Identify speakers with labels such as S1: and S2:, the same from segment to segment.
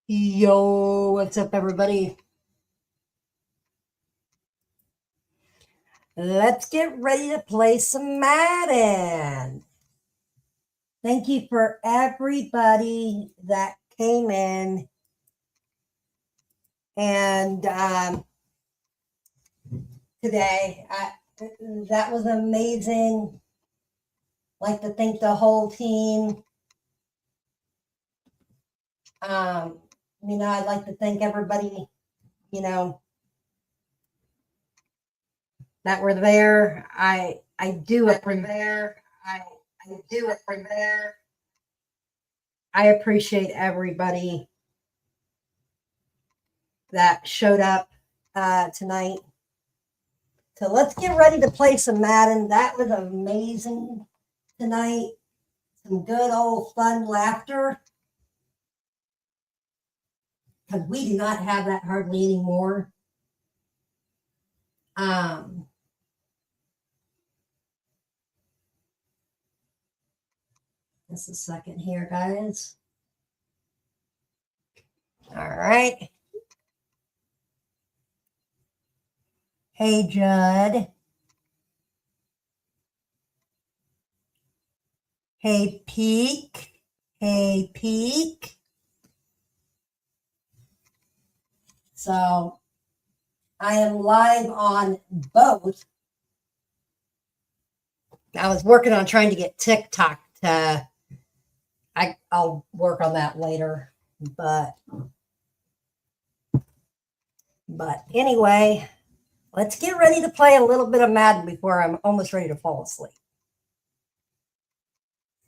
S1: Yo, what's up, everybody? Let's get ready to play some Madden. Thank you for everybody that came in. And today, that was amazing. Like to thank the whole team. Um, I'd like to thank everybody, you know, that were there. I do appreciate. I do appreciate. I appreciate everybody that showed up tonight. So let's get ready to play some Madden. That was amazing tonight. Some good old fun laughter. Because we do not have that hardly anymore. Um, just a second here, guys. All right. Hey, Judd. Hey, Peak. Hey, Peak. So I am live on both. I was working on trying to get TikTok to, I'll work on that later, but anyway, let's get ready to play a little bit of Madden before I'm almost ready to fall asleep.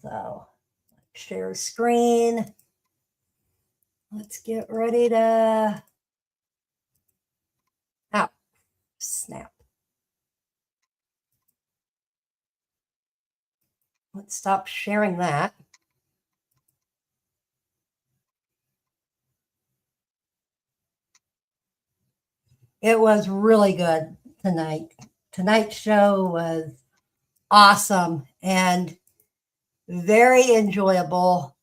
S1: So share screen. Let's get ready to, oh, snap. Let's stop sharing that. It was really good tonight. Tonight's show was awesome and very enjoyable.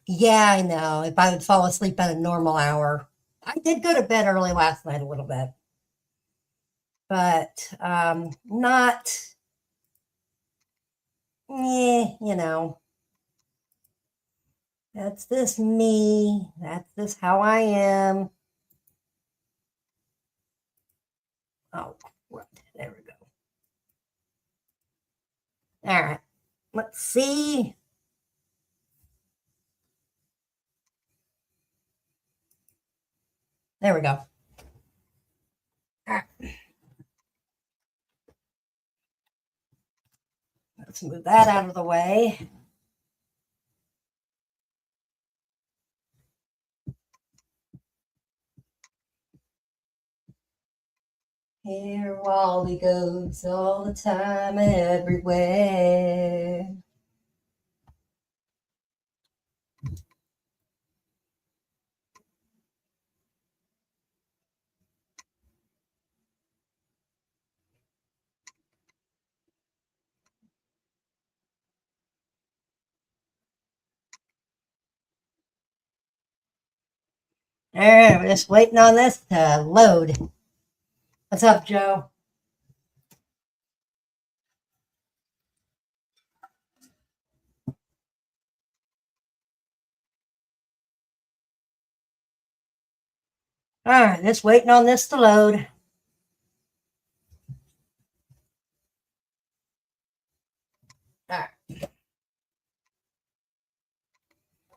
S1: Yeah, I know. If I would fall asleep at a normal hour, I did go to bed early last night a little bit, but not, you know, that's this me. That's this how I am. Oh, right. There we go. All right. Let's see. There we go. All right. Let's move that out of the way. Here Wally goes all the time, everywhere. All right, we're just waiting on this to load. What's up, Joe? All right, just waiting on this to load. All right.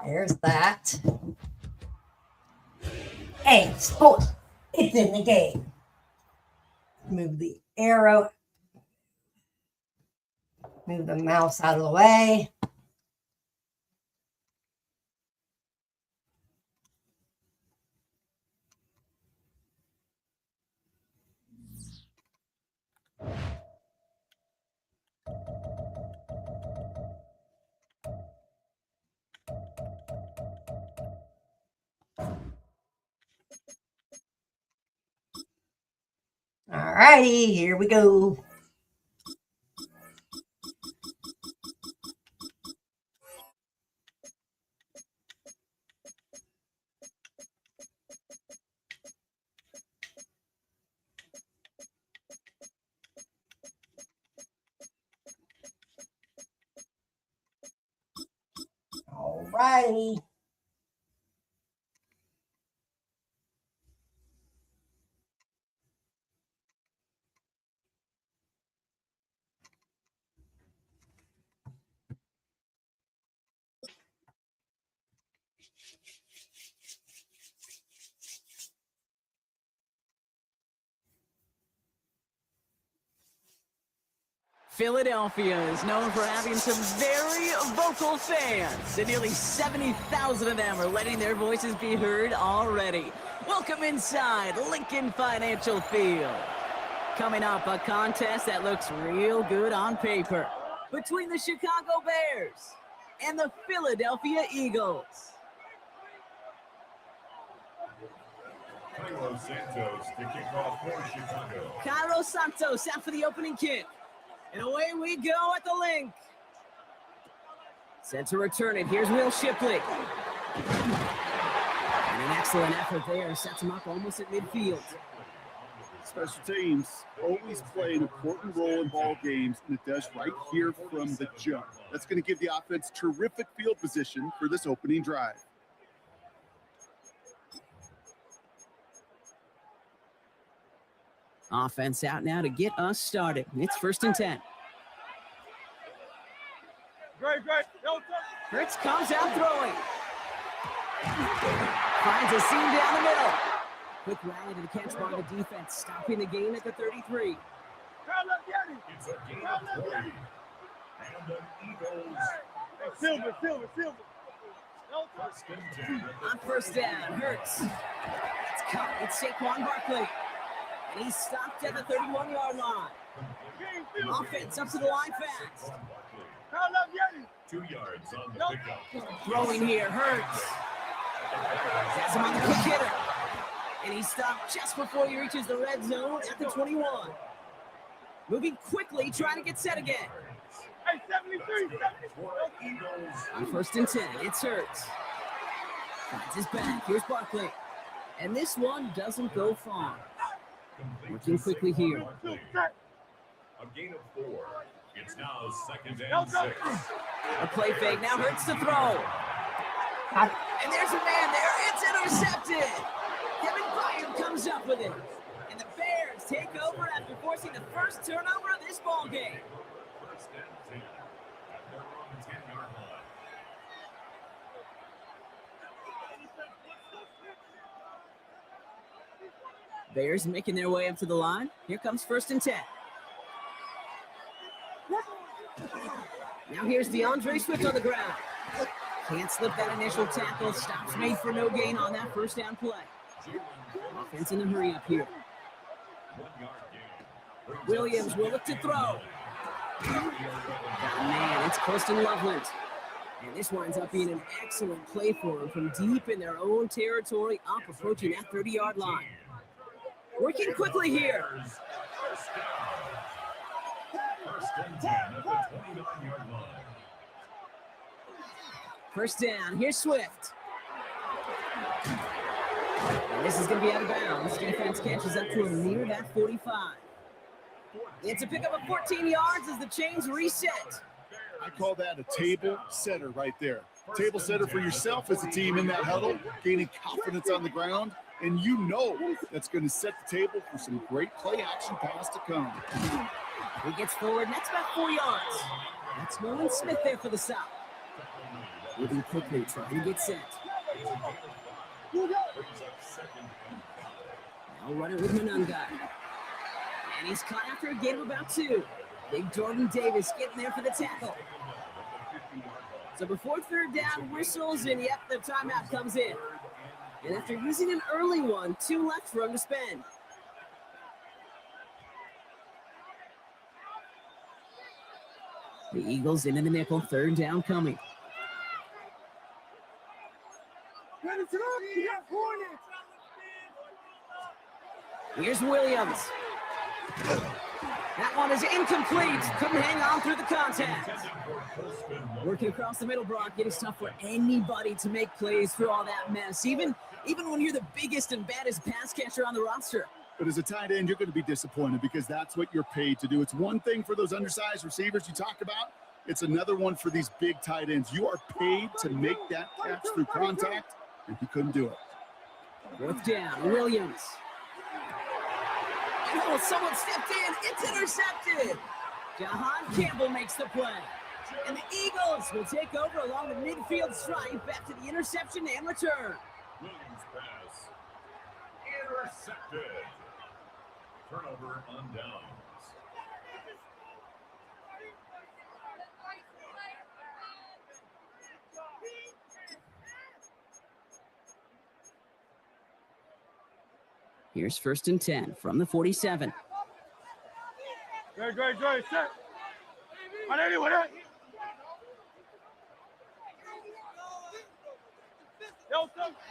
S1: There's that. Hey, sports. It's in the game. Move the arrow. Move the mouse out of the way. All righty, here we go. righty.
S2: Philadelphia is known for having some very vocal fans, and nearly 70,000 of them are letting their voices be heard already. Welcome inside Lincoln Financial Field. Coming up, a contest that looks real good on paper between the Chicago Bears and the Philadelphia Eagles.
S3: Cairo Santos to kick off for Chicago.
S2: Cairo Santos out for the opening kick. And away we go at the link. Set to return it. Here's Will Shipley. And an excellent effort there. Sets him up almost at midfield.
S4: Special teams always play an important role in ball games, and it does right here from the jump. That's going to give the offense terrific field position for this opening drive.
S2: Offense out now to get us started. It's 1st and 10.
S5: Great.
S2: Hurts comes out throwing. Finds a seam down the middle. Quick rally to the catch by the defense, stopping the game at the 33.
S3: It's a gain of 40. And the Eagles.
S5: Silver.
S3: First and 10.
S2: On 1st down, Hurts. It's cut. It's Saquon Barkley. And he's stopped at the 31-yard line. Offense up to the line fast.
S3: 2 yards on the pickup.
S2: Throwing here, Hurts. Has him on the quick hitter. And he stopped just before he reaches the red zone at the 21. Moving quickly, trying to get set again.
S5: Hey, 73.
S2: On 1st and 10, it's Hurts. Finds his back. Here's Barkley. And this one doesn't go far. Working quickly here.
S3: A gain of 4. It's now 2nd and 6.
S2: A play fake. Now Hurts to throw. And there's a man there. It's intercepted. Kevin Byard comes up with it. And the Bears take over after forcing the first turnover of this ball game.
S3: 1st and 10. At their own 10-yard line.
S2: Bears making their way up to the line. Here comes 1st and 10. Now here's DeAndre Swift on the ground. Can't slip that initial tackle. Stops made for no gain on that 1st down play. Offense in a hurry up here.
S3: 1 yard gain.
S2: Williams will look to throw. Man, it's Kirsten Loveland. And this winds up being an excellent play for them from deep in their own territory, up approaching that 30-yard line. Working quickly here.
S3: First and 10 at the 29-yard line.
S2: 1st down. Here's Swift. And this is going to be out of bounds. Defense catches up to him near that 45. It's a pickup of 14 yards as the chains reset.
S4: I call that a table setter right there. Table setter for yourself as a team in that huddle, gaining confidence on the ground, and you know that's going to set the table for some great play action pass to come.
S2: He gets forward, and that's about 4 yards. That's Nolan Smith there for the stop. Moving quickly, trying to get set. Now running with Monunga. And he's caught after a gain of about 2. Big Jordan Davis getting there for the tackle. So before 3rd down whistles, and yep, the timeout comes in. And after using an early one, 2 left for him to spend. The Eagles into the nickel, 3rd down coming. Here's Williams. That one is incomplete. Couldn't hang on through the contact. Working across the middle, Brock. It is tough for anybody to make plays through all that mess, even when you're the biggest and baddest pass catcher on the roster.
S4: But as a tight end, you're going to be disappointed because that's what you're paid to do. It's one thing for those undersized receivers you talk about, It's another one for these big tight ends. You are paid to make that catch through contact, and he couldn't do it.
S2: Fourth down, Williams. Oh, someone stepped in. It's intercepted. Jahan Campbell makes the play. And the Eagles will take over along the midfield stripe after the interception and return.
S3: Williams pass. Intercepted. Turnover on downs.
S2: Here's 1st and 10 from the 47.
S5: Great, set. On anyone, eh?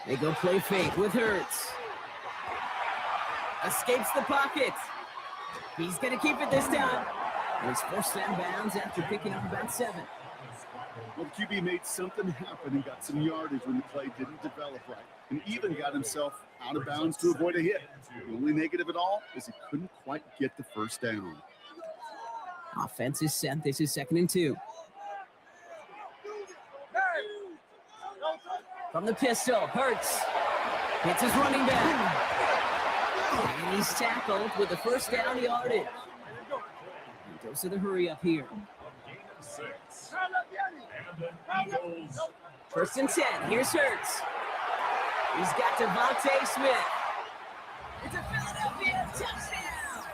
S2: They go play fake with Hurts. Escapes the pocket. He's going to keep it this time. And he's forced out of bounds after picking up about 7.
S4: Well, the QB made something happen and got some yardage when the play didn't develop right, and even got himself out of bounds to avoid a hit. The only negative at all is he couldn't quite get the first down.
S2: Offense is set. This is 2nd and 2. From the pistol, Hurts hits his running back. And he's tackled with the first down yardage. He goes to the hurry up here. 1st and 10. Here's Hurts. He's got Devontae Smith. It's a Philadelphia touchdown.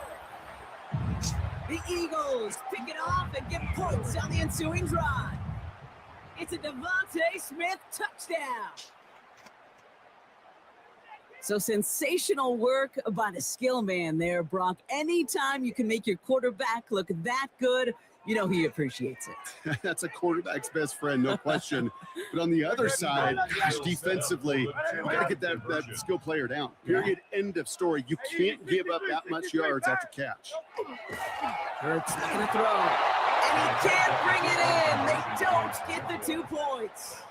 S2: The Eagles pick it off and get points on the ensuing drive. It's a Devontae Smith touchdown. So sensational work by the skill man there, Brock. Anytime you can make your quarterback look that good, you know he appreciates it.
S4: That's a quarterback's best friend, no question. But on the other side, gosh, defensively, you got to get that skill player down. Period. End of story. You can't give up that much yards after catch.
S2: Hurts looking to throw. And he can't bring it in. They don't get the 2 points.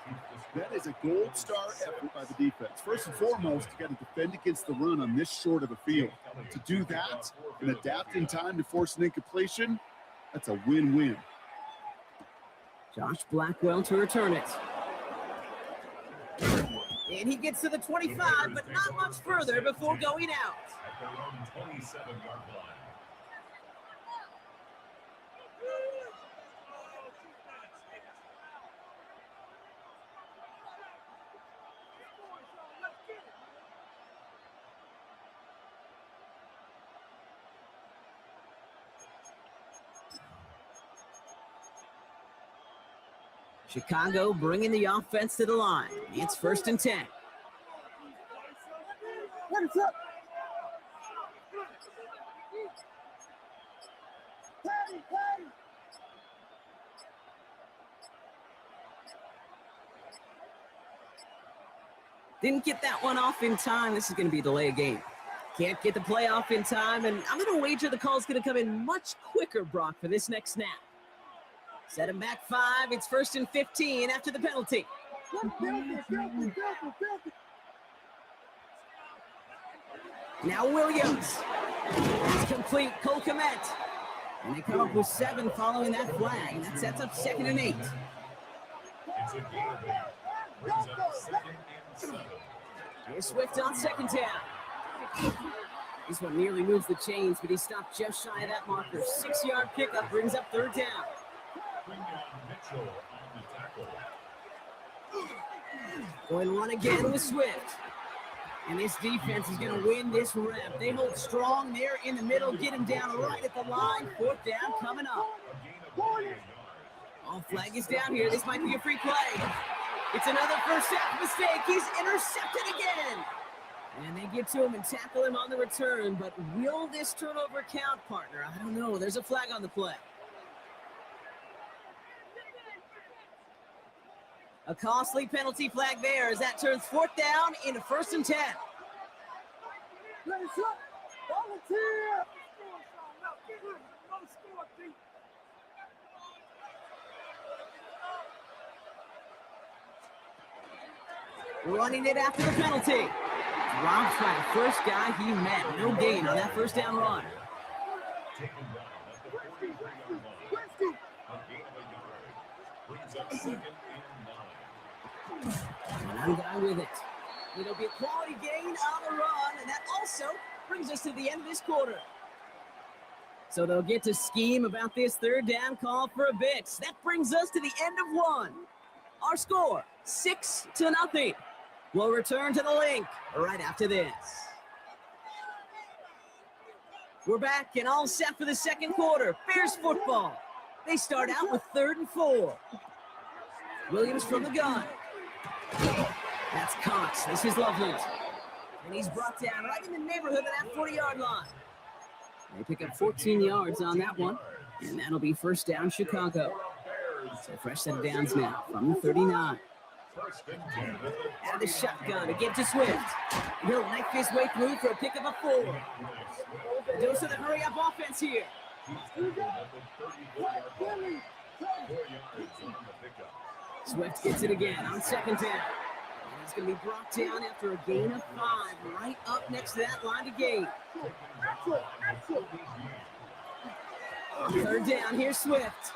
S4: That is a gold star effort by the defense. First and foremost, you got to defend against the run on this short of a field. To do that and adapt in time to force an incompletion, that's a win-win.
S2: Josh Blackwell to return it. And he gets to the 25, but not much further before going out.
S3: At their own 27-yard line.
S2: Chicago bringing the offense to the line. It's 1st and 10. Didn't get that one off in time. This is going to be a delay of game. Can't get the play off in time, and I'm going to wager the call's going to come in much quicker, Brock, for this next snap. Set him back 5. It's 1st and 15 after the penalty. Now Williams. It's complete. Cole Kmet. And they come up with 7 following that flag. That sets up 2nd and 8.
S3: It's a gain of 8. Brings up 2nd and 7.
S2: Here's Swift on 2nd down. This one nearly moves the chains, but he stopped just shy of that marker. 6-yard pickup brings up 3rd down.
S3: Bring down Mitchell on the tackle.
S2: Going to run again with Swift. And this defense is going to win this rep. They hold strong there in the middle, get him down right at the line. 4th down coming up. Oh, flag is down here. This might be a free play. It's another first half mistake. He's intercepted again. And they get to him and tackle him on the return. But will this turnover count, partner? I don't know. There's a flag on the play. A costly penalty flag there as that turns 4th down into 1st and 10. Running it after the penalty. Dropped by the first guy he met. No gain on that first down run.
S3: Taken down at the 43-yard line. A gain of 1 yard.
S2: And I'm guy with it. It'll be a quality gain on the run, and that also brings us to the end of this quarter. So they'll get to scheme about this third down call for a bit. That brings us to the end of one. Our score, 6-0. We'll return to the link right after this. We're back and all set for the second quarter. Bears football. They start out with 3rd and 4. Williams from the gun. That's Cox. This is Loveland. And he's brought down right in the neighborhood of that 40-yard line. They pick up 14 yards on that one. And that'll be first down, Chicago. So fresh set of downs now from the 39. Out of the shotgun to get to Swift. He'll knife his way through for a pick of a 4. Dose of the hurry-up offense here. Swift gets it again on 2nd down. And he's going to be brought down after a gain of 5, right up next to that line to gain. On 3rd down, here's Swift.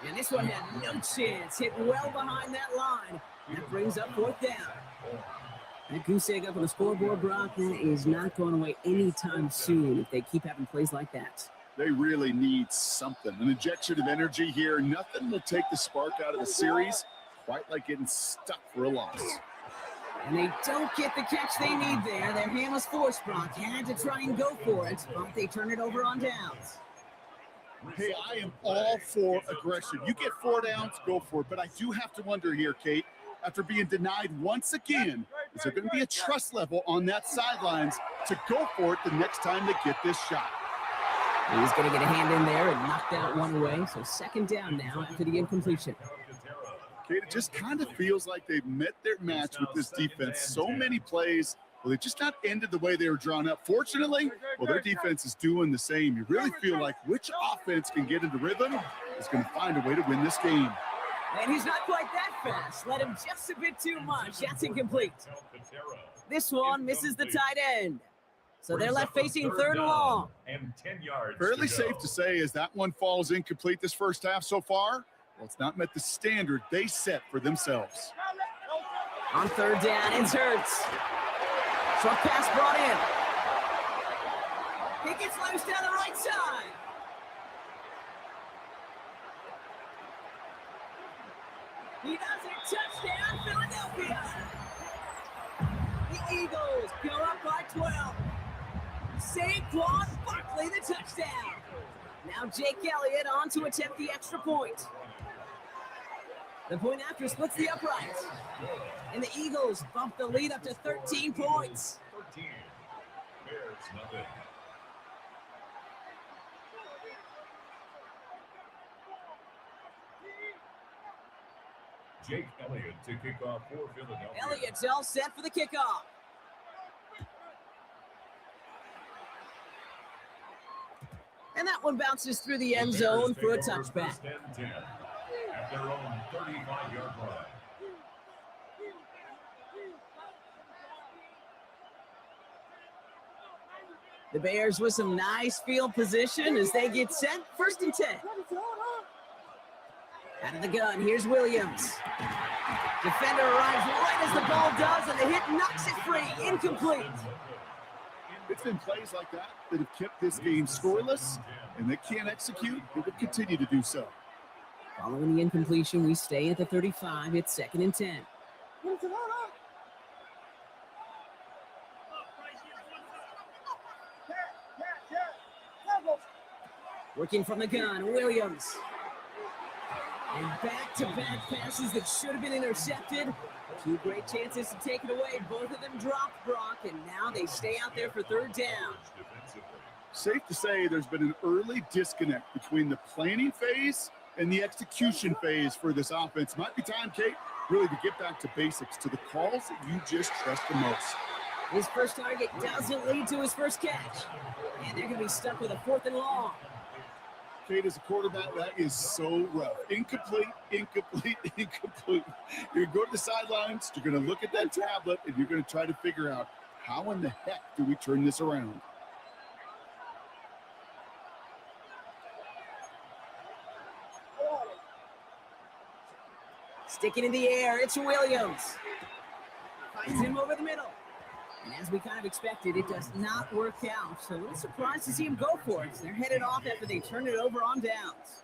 S2: And this one had no chance. Hit well behind that line. That brings up 4th down. That goose egg up on the scoreboard, Brock, that is not going away anytime soon if they keep having plays like that.
S4: They really need something. An injection of energy here. Nothing will take the spark out of the series, quite like getting stuck for a loss.
S2: And they don't get the catch they need there. Their hand was forced, Brock. Had to try and go for it, but they turn it over on downs.
S4: Hey, I am all for aggression. You get 4 downs, go for it. But I do have to wonder here, Kate, after being denied once again, is there going to be a trust level on that sidelines to go for it the next time they get this shot?
S2: He's going to get a hand in there and knock that one away. So 2nd down now after the incompletion.
S4: Kate, it just kind of feels like they've met their match with this defense. So many plays, well, they just not ended the way they were drawn up. Fortunately, well, their defense is doing the same. You really feel like which offense can get into rhythm is going to find a way to win this game.
S2: And he's not quite that fast. Let him just a bit too much. That's incomplete. This one misses the tight end. So they're left facing 3rd and long.
S3: And 10 yards.
S4: Fairly safe to say as that one falls incomplete this first half so far, well, it's not met the standard they set for themselves.
S2: On 3rd down, it's Hurts. Short pass brought in. He gets loose down the right side. He does it. Touchdown, Philadelphia. The Eagles go up by 12. Saquon Barkley, the touchdown. Now Jake Elliott on to attempt the extra point. The point after splits the uprights. And the Eagles bump the lead up to 13 points.
S3: 13. Bears nothing. Jake Elliott to kick off for Philadelphia.
S2: Elliott's all set for the kickoff. And that one bounces through the end zone for a touchback.
S3: First and 10 at their own 35-yard line.
S2: The Bears with some nice field position as they get set. 1st and 10. Out of the gun, here's Williams. Defender arrives right as the ball does, and the hit knocks it free. Incomplete.
S4: It's been plays like that that have kept this game scoreless, and they can't execute. They will continue to do so.
S2: Following the incompletion, we stay at the 35. It's 2nd and 10. Working from the gun, Williams. And back-to-back passes that should have been intercepted. 2 great chances to take it away. Both of them dropped, Brock, and now they stay out there for 3rd down.
S4: Safe to say there's been an early disconnect between the planning phase and the execution phase for this offense. Might be time, Kate, really to get back to basics, to the calls that you just trust the most.
S2: His first target doesn't lead to his first catch. And they're going to be stuck with a 4th and long.
S4: Kate, as a quarterback, that is so rough. Incomplete, incomplete, incomplete. You're going to go to the sidelines, you're going to look at that tablet, and you're going to try to figure out how in the heck do we turn this around?
S2: Sticking in the air, it's Williams. Finds him over the middle. And as we kind of expected, it does not work out. So a little surprised to see him go for it. They're headed off after they turn it over on downs.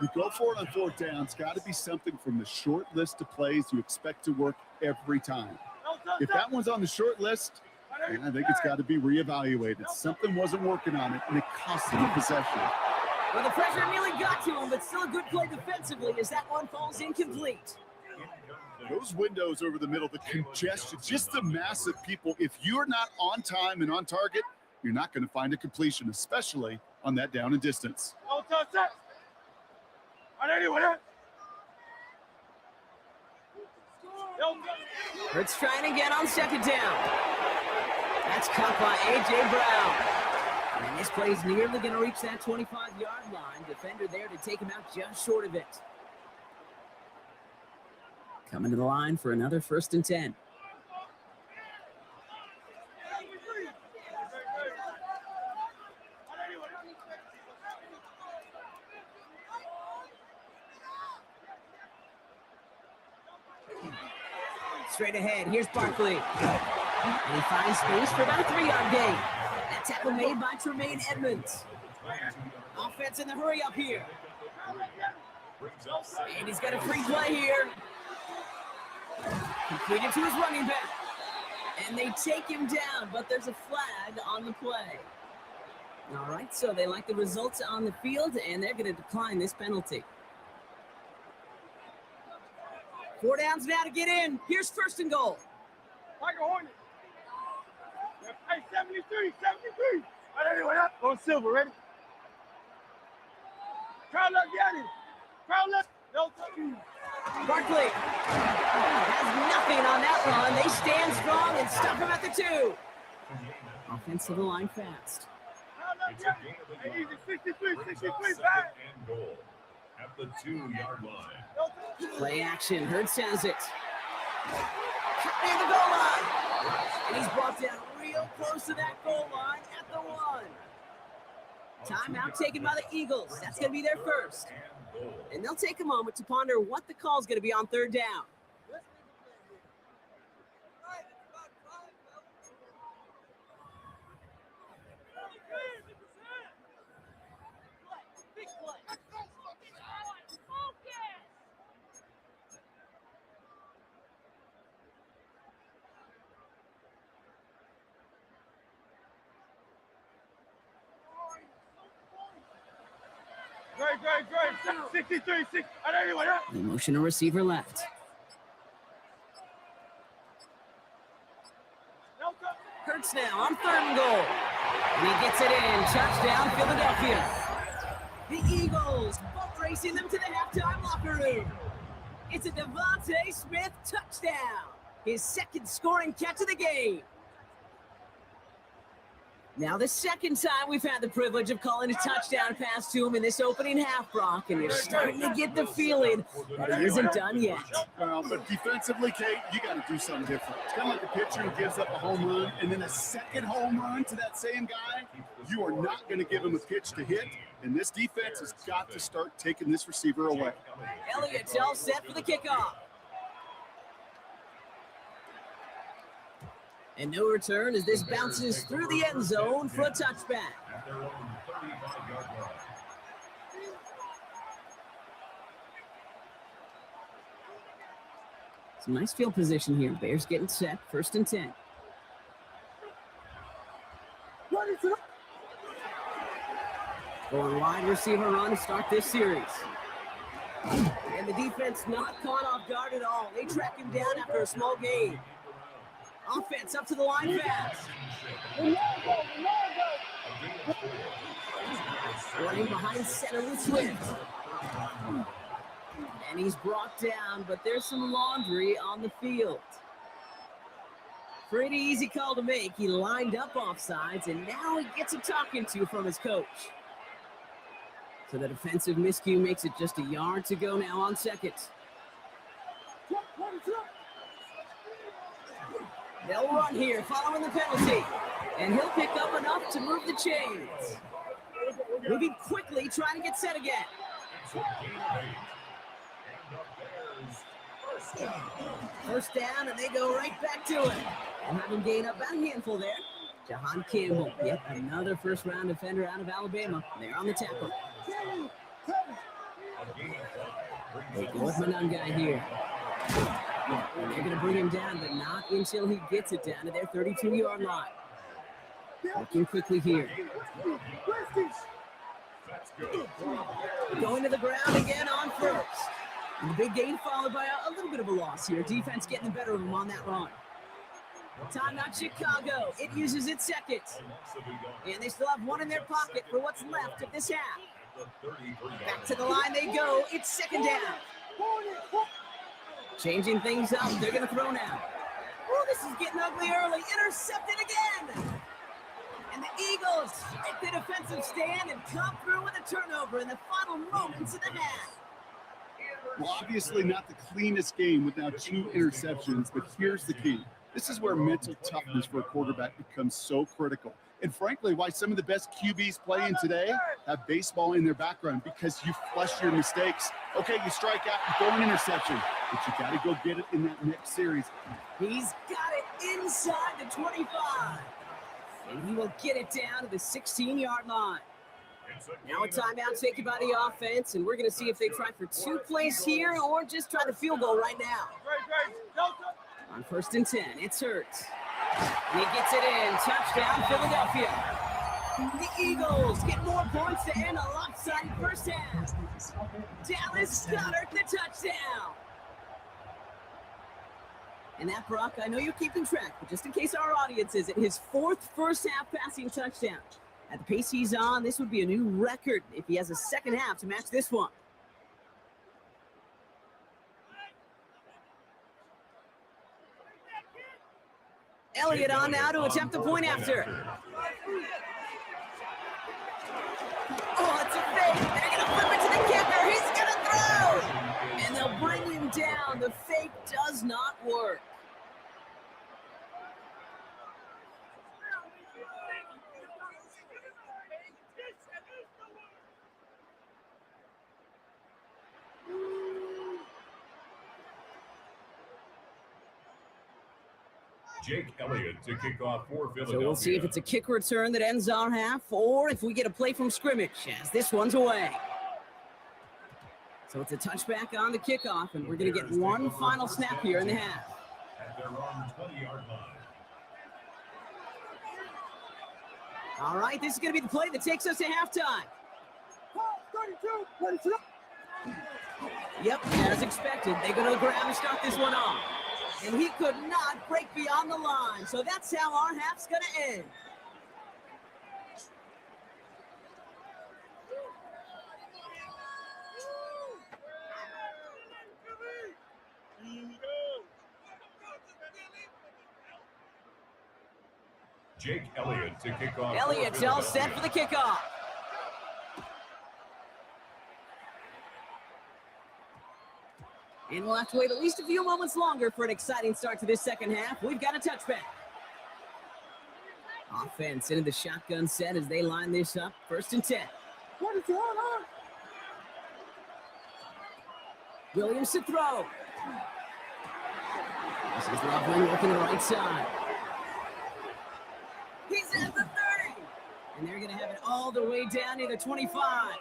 S4: You go for it on fourth down. It's got to be something from the short list of plays you expect to work every time. If that one's on the short list, I think it's got to be reevaluated. Something wasn't working on it, and it cost them a possession.
S2: Well, the pressure nearly got to him, but still a good play defensively as that one falls incomplete.
S4: Those windows over the middle, the congestion, just the mass of people. If you're not on time and on target, you're not going to find a completion, especially on that down and distance.
S2: Hurts trying again on second down. That's caught by A.J. Brown. And this play's nearly going to reach that 25-yard line. Defender there to take him out just short of it. Coming to the line for another 1st and 10. Straight ahead, here's Barkley. And he finds space for about a 3-yard gain. That tackle made by Tremaine Edmonds. Offense in the hurry up here. And he's got a free play here. Completed to his running back. And they take him down, but there's a flag on the play. All right, so they like the results on the field, and they're going to decline this penalty. 4 downs now to get in. Here's 1st and goal.
S5: Like a Hornet. Hey, 73. On silver, ready? Crowd left, get it. Crowd left. No touch.
S2: Barkley has nothing on that run. They stand strong and stop him at the 2. Offensive line fast.
S5: Crowd left, get it. Hey, easy, 63, back.
S3: And goal at the 2-yard line.
S5: No touch.
S2: Play action. Hurts has it. Near the goal line. And he's brought down real close to that goal line at the 1. Timeout taken by the Eagles. That's going to be their first. And they'll take a moment to ponder what the call is going to be on 3rd down.
S5: Great. 63, 6. Anyway,
S2: The motion to receiver left.
S5: no touch.
S2: Hurts now on 3rd and goal. And he gets it in. Touchdown, Philadelphia. The Eagles both racing them to the halftime locker room. It's a Devontae Smith touchdown. His 2nd scoring catch of the game. Now the 2nd time we've had the privilege of calling a touchdown pass to him in this opening half, Brock, and you're starting to get the feeling that he isn't done yet.
S4: But defensively, Kate, you got to do something different. It's kind of like a pitcher who gives up a home run and then a 2nd home run to that same guy. You are not going to give him a pitch to hit, and this defense has got to start taking this receiver away.
S2: Elliott's all set for the kickoff. And no return as this bounces through the end zone for a touchback.
S3: At their own 35-yard line.
S2: Some nice field position here. Bears getting set. 1st and 10. Going wide receiver run to start this series. And the defense not caught off guard at all. They track him down after a small gain. Offense up to the line fast. Running behind center with Swift. And he's brought down, but there's some laundry on the field. Pretty easy call to make. He lined up offsides, and now he gets a talking to from his coach. So the defensive miscue makes it just a yard to go now on 2nd. They'll run here following the penalty. And he'll pick up enough to move the chains. Moving quickly, trying to get set again. First down, and they go right back to it. And having gained up about a handful there. Jahan Campbell, yet another first-round defender out of Alabama. They're on the tackle. They go with Manungai here. And they're going to bring him down, but not until he gets it down to their 32-yard line. Working quickly here. Going to the ground again on first. And the big gain followed by a little bit of a loss here. Defense getting the better of him on that run. Timeout Chicago. It uses its second. And they still have one in their pocket for what's left of this half. Back to the line they go. It's second down. Changing things up. They're going to throw now. Oh, this is getting ugly early. Intercepted again. And the Eagles take the defensive stand and come through with a turnover in the final moments of the half.
S4: Well, obviously not the cleanest game with now 2 interceptions, but here's the key. This is where mental toughness for a quarterback becomes so critical. And frankly, why some of the best QBs playing today have baseball in their background, because you flush your mistakes. Okay, you strike out, you throw an interception, but you got to go get it in that next series.
S2: He's got it inside the 25. And he will get it down to the 16-yard line. Now a timeout taken by the offense, and we're going to see if they try for 2 plays here or just try the field goal right now. On 1st and 10, it's Hurts. And he gets it in. Touchdown, Philadelphia. The Eagles get more points to end a lopsided first half. Dallas Goedert, the touchdown. And that, Brock, I know you're keeping track, but just in case our audience isn't, his 4th first-half passing touchdown. At the pace he's on, this would be a new record if he has a second half to match this one. Elliott on now to attempt the point after. Oh, it's a fake. They're going to flip it to the kicker. He's going to throw. And they'll bring him down. The fake does not work.
S3: Jake Elliott to kick off for Philadelphia.
S2: So we'll see if it's a kick return that ends our half or if we get a play from scrimmage as this one's away. So it's a touchback on the kickoff, and we're going to get one final snap here in the half.
S3: At their own 20-yard line.
S2: All right, this is going to be the play that takes us to halftime. Yep, as expected, they go to the ground and start this one off. And he could not break beyond the line. So that's how our half's going to end.
S3: Jake Elliott to kick off.
S2: Elliott's all set for the kickoff. And we'll have to wait at least a few moments longer for an exciting start to this second half. We've got a touchback. Offense into the shotgun set as they line this up. 1st and 10. Williams to throw. This is Loveland working the right side. He's at the 30. And they're going to have it all the way down to the 25.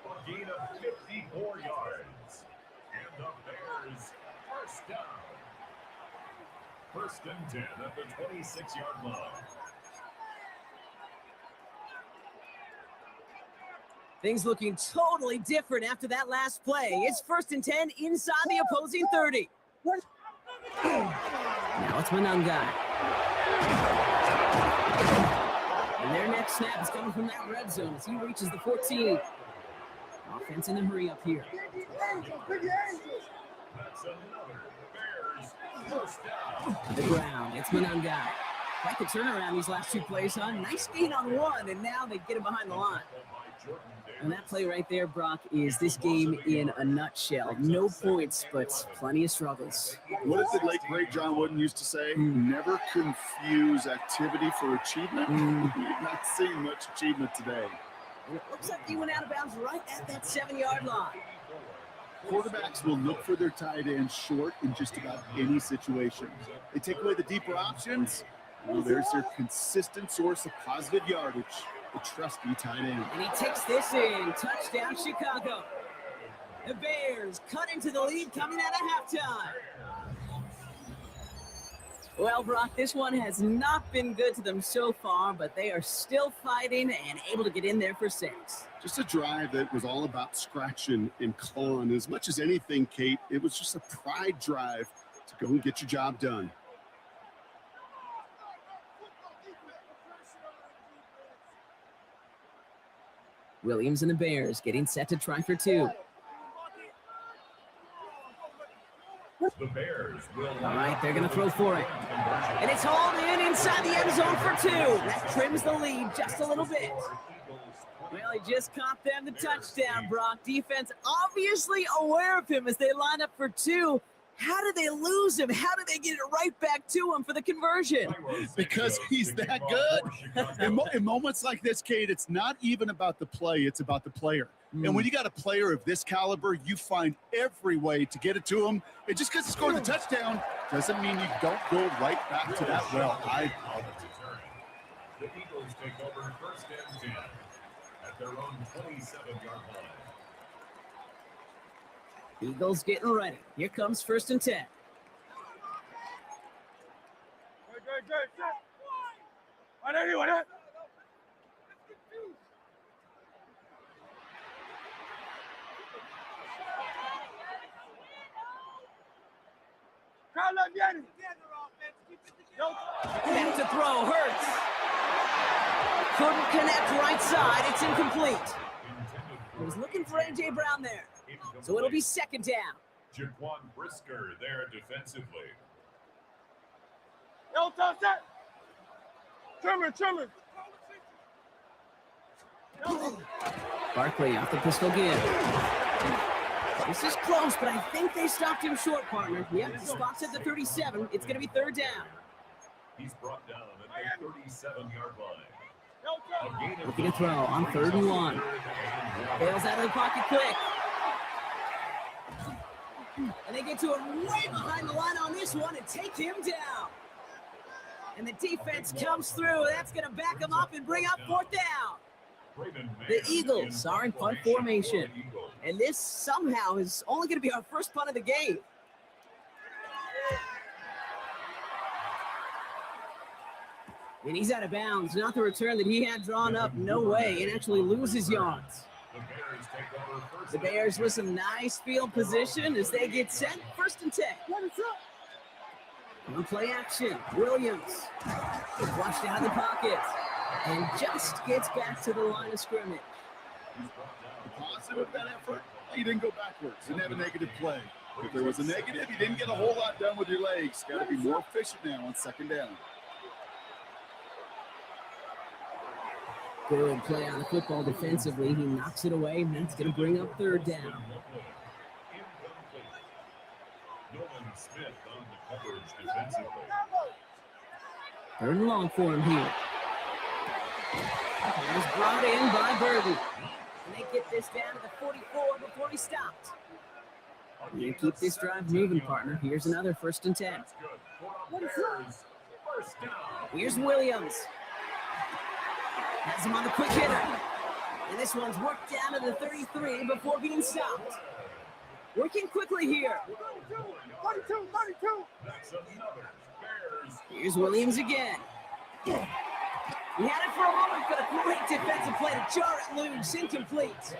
S3: A gain of 54 yards. And the Bears first down. 1st and 10 at the 26-yard line.
S2: Things looking totally different after that last play. It's 1st and 10 inside the opposing 30. Now it's Manungai. And their next snap is coming from that red zone as he reaches the 14. Offense in a hurry up here.
S3: That's another Bears first down.
S2: The ground, it's Manungai. Quite the turnaround these last 2 plays, huh? Nice gain on one, and now they get him behind the line. And that play right there, Brock, is this game in a nutshell. No points, but plenty of struggles.
S4: What did the late, great John Wooden used to say? Never confuse activity for achievement. We've not seen much achievement today.
S2: And it looks like he went out of bounds right at that 7-yard line.
S4: Quarterbacks will look for their tight end short in just about any situation. They take away the deeper options. Well, there's their consistent source of positive yardage, the trusty tight end.
S2: And he takes this in. Touchdown, Chicago. The Bears cut into the lead coming out of halftime. Well, Brock, this one has not been good to them so far, but they are still fighting and able to get in there for 6.
S4: Just a drive that was all about scratching and clawing. As much as anything, Kate, it was just a pride drive to go and get your job done.
S2: Williams and the Bears getting set to try for 2.
S3: The Bears will.
S2: All right, they're going to throw for it. And it's hauled in inside the end zone for 2. That trims the lead just a little bit. Well, he just caught them the touchdown, Brock. Defense obviously aware of him as they line up for 2. How did they lose him? How did they get it right back to him for the conversion?
S4: Because he's that good. In moments like this, Kate, it's not even about the play, it's about the player. And when you got a player of this caliber, you find every way to get it to him. And just because he scored the touchdown doesn't mean you don't go right back to that well.
S3: The Eagles take over first and 10 at their own 27-yard line.
S2: Eagles getting ready. Here comes first and 10. Back to throw, Hurts. Couldn't connect right side. It's incomplete. He was looking for A.J. Brown there. So it'll be second down.
S3: Jaquan Brisker there defensively.
S2: Barkley off the pistol again. This is close, but I think they stopped him short, partner. Yep, the spot's at the 37. It's going to be third down.
S3: He's brought down at the 37-yard line.
S2: Looking to throw on 3rd and 1. Bails out of the pocket quick. And they get to him way behind the line on this one and take him down. And the defense comes through. That's going to back him up and bring up 4th down. The Eagles are in punt formation. And this somehow is only going to be our first punt of the game. And he's out of bounds. Not the return that he had drawn up. No way. It actually loses yards. The Bears with some nice field position as they get set. First and 10. On play action. Williams flushed out of the pocket and just gets back to the line of scrimmage.
S4: Positive of that effort, he didn't go backwards. Didn't have a negative play. If there was a negative, you didn't get a whole lot done with your legs. Got to be more efficient now on second down.
S2: Good play on the football defensively. He knocks it away, and that's going to bring up 3rd down.
S3: Nolan Smith on the coverage defensively.
S2: 3rd and long for him here. It was brought in by Burton. And they get this down to the 44 before he stopped. You keep this drive moving, partner. Here's another 1st and 10. Here's Williams. Has him on the quick hitter. And this one's worked down to the 33 before being stopped. Working quickly here.
S5: 32.
S2: Here's Williams again. He had it for a moment, but a great defensive play to jar it loose. Incomplete.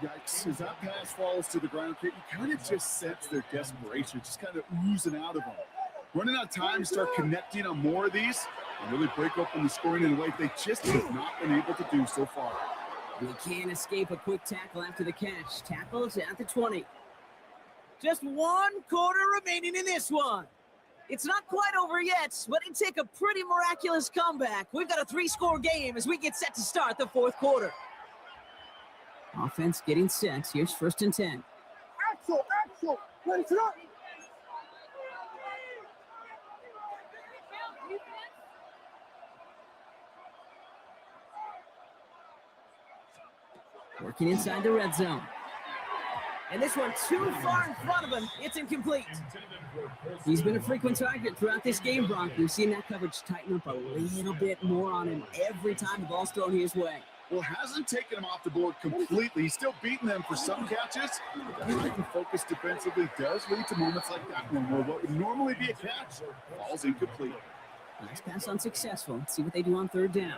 S4: Yikes. As that pass falls to the ground, you kind of just sense their desperation, just kind of oozing out of them. Running out of time to start connecting on more of these and really break open the scoring in a way they just have not been able to do so far.
S2: We can't escape a quick tackle after the catch. Tackle is at the 20. Just 1 quarter remaining in this one. It's not quite over yet, but it'd take a pretty miraculous comeback. We've got a 3-score game as we get set to start the 4th quarter. Offense getting set. Here's 1st and 10.
S5: Axel. Let's go.
S2: Working inside the red zone. And this one too far in front of him. It's incomplete. He's been a frequent target throughout this game, Brock. We've seen that coverage tighten up a little bit more on him every time the ball's thrown his way.
S4: Well, hasn't taken him off the board completely. He's still beating them for some catches. That lack of focus defensively does lead to moments like that one where what would normally be a catch falls incomplete.
S2: Nice pass unsuccessful. Let's see what they do on third down.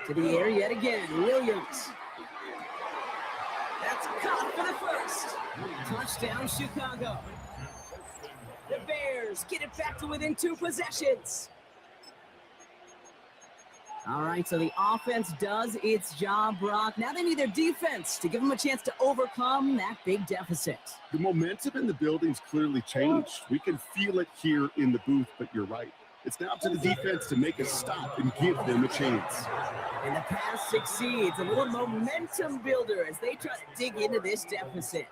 S2: To the air yet again, Williams. That's caught for the first. Touchdown, Chicago. The Bears get it back to within 2 possessions. All right, so the offense does its job, Brock. Now they need their defense to give them a chance to overcome that big deficit.
S4: The momentum in the building's clearly changed. We can feel it here in the booth, but you're right. It's now up to the defense to make a stop and give them a chance.
S2: And the pass succeeds. A little momentum builder as they try to dig into this deficit.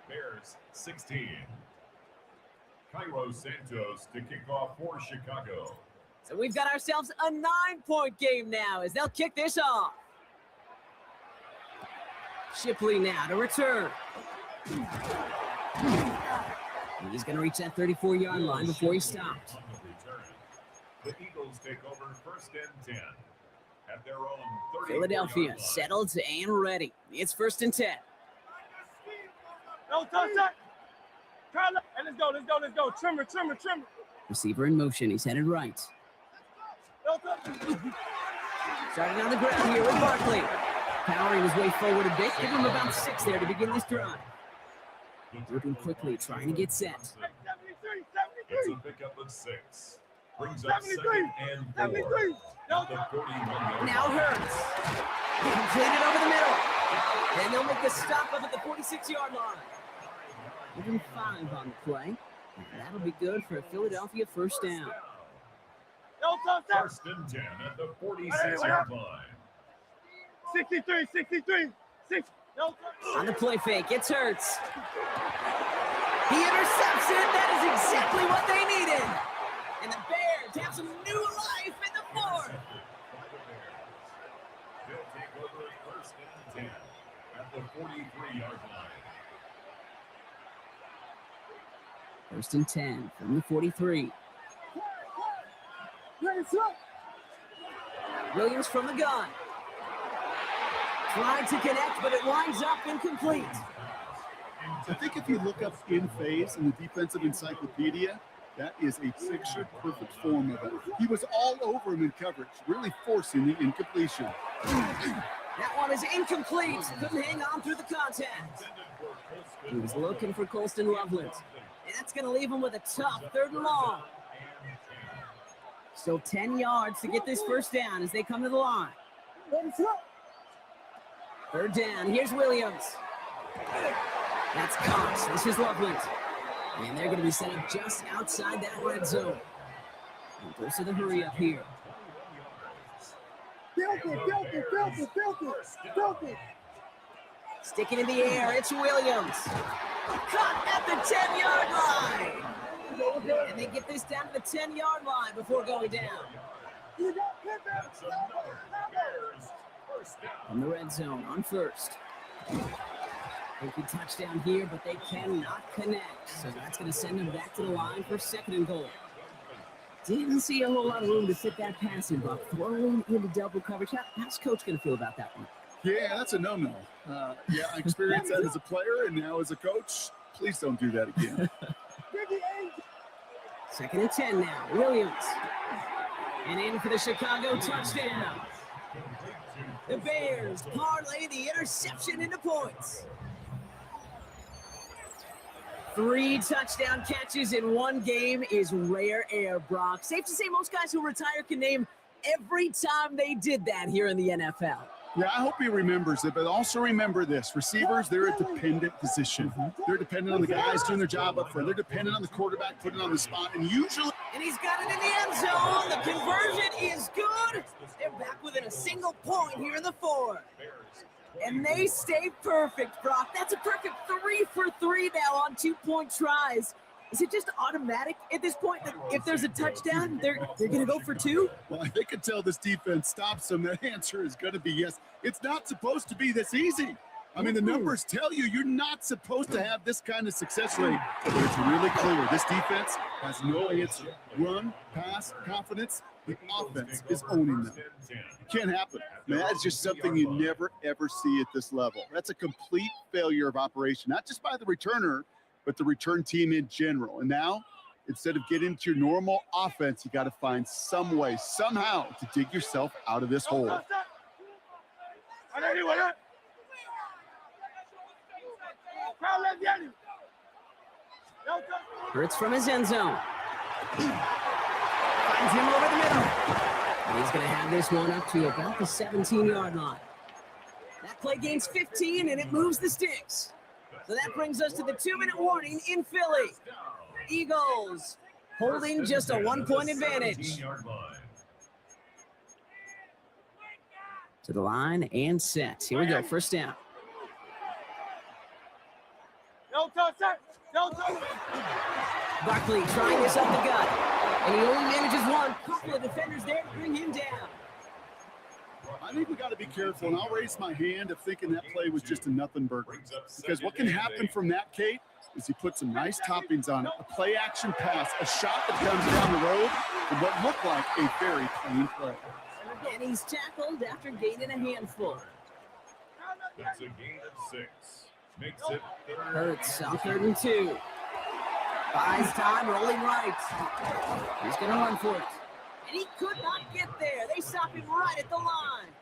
S3: Bears 16. Cairo Santos to kick off for Chicago.
S2: So we've got ourselves a 9-point game now as they'll kick this off. Shipley now to return. He's going to reach that 34-yard line before he stopped.
S3: The Eagles take over 1st and 10 at their own 34-yard
S2: Philadelphia
S3: line.
S2: settled and ready. It's 1st and 10.
S5: No touch that. Carla, and let's go. Trimmer.
S2: Receiver in motion. He's headed right.
S5: No touch.
S2: Starting on the ground here with Barkley. Powering his way forward a bit. Give him about 6 there to begin this drive. Moving quickly, trying to get set.
S5: 73.
S3: It's a pickup of 6. Brings up
S5: 73.
S3: 2nd and 4.
S5: 73.
S3: At the 41-yard
S2: Now
S3: line.
S2: Hurts. Completed over the middle. And they'll make the stop up at the 46-yard line. Even 5 on the play. And that'll be good for a Philadelphia first down.
S5: No touch that.
S3: 1st and 10 at the 46-yard line.
S5: 63. 6. No touch.
S2: On the play fake, it's Hurts. He intercepts it. That is exactly what they needed. And the Bears have some new life in the 4th.
S3: They'll take over 1st and 10 at the 43-yard line.
S2: 1st and 10 from the 43. Williams from the gun. Tried to connect, but it winds up incomplete.
S4: I think if you look up in phase in the defensive encyclopedia, that is a picture-perfect form of it. He was all over him in coverage, really forcing the incompletion.
S2: That one is incomplete. Couldn't hang on through the contact. He was looking for Colston Loveland. And that's going to leave him with a tough 3rd and long. Still 10 yards to get this first down as they come to the line. 3rd down. Here's Williams. That's Cox. This is Loveland. And they're going to be set up just outside that red zone. And goes to the hurry up here. Sticking in the air, it's Williams. Caught at the 10-yard line. And they get this down to the 10-yard line before going down.
S3: That's another Bears first down.
S2: On the red zone on 1st. They could touchdown here, but they cannot connect. So that's going to send them back to the line for 2nd and goal. Didn't see a whole lot of room to fit that pass in, but throwing into double coverage. How's Coach going to feel about that one?
S4: Yeah, that's a no-no. I experienced that as a player and now as a coach. Please don't do that again.
S2: 2nd and 10 now. Williams. And in for the Chicago touchdown. The Bears parlay the interception into points. 3 touchdown catches in one game is rare air, Brock. Safe to say most guys who retire can name every time they did that here in the NFL.
S4: Yeah, I hope he remembers it, but also remember this. Receivers, they're a dependent position. They're dependent on the guys doing their job up front. They're dependent on the quarterback putting on the spot, and usually...
S2: And he's got it in the end zone. The conversion is good. They're back within a single point here in the 4th. And they stay perfect, Brock. That's a perfect 3 for 3 now on 2-point tries. Is it just automatic at this point that if there's a touchdown, they're going to go for two?
S4: Well, they could tell this defense stops them. The answer is going to be yes. It's not supposed to be this easy. I mean, the numbers tell you you're not supposed to have this kind of success rate, but it's really clear. This defense has no answer. Run, pass, confidence. The offense is owning them. It can't happen. Man, that's just something you never, ever see at this level. That's a complete failure of operation, not just by the returner, but the return team in general. And now, instead of getting into your normal offense, you got to find some way, somehow, to dig yourself out of this hole.
S2: Hurts from his end zone. Finds him over the middle. And he's going to have this one up to about the 17-yard line. That play gains 15, and it moves the sticks. So that brings us to the 2-minute warning in Philly. Eagles holding just a 1-point advantage. To the line and set. Here we go, first down. Barkley trying this up the gut. And he only manages one. Couple of defenders there to bring him down.
S4: I think we got to be careful, and I'll raise my hand of thinking that play was just a nothing burger. Because what can happen from that, Kate, is he put some nice toppings on it. A play-action pass, a shot that comes down the road, and what looked like a very clean play.
S2: And he's tackled after gaining a handful.
S3: That's a gain of 6. Makes it
S2: Hurts on 3rd and 2. Buys time, rolling right. He's going to run for it. And he could not get there. They stop him right at the line.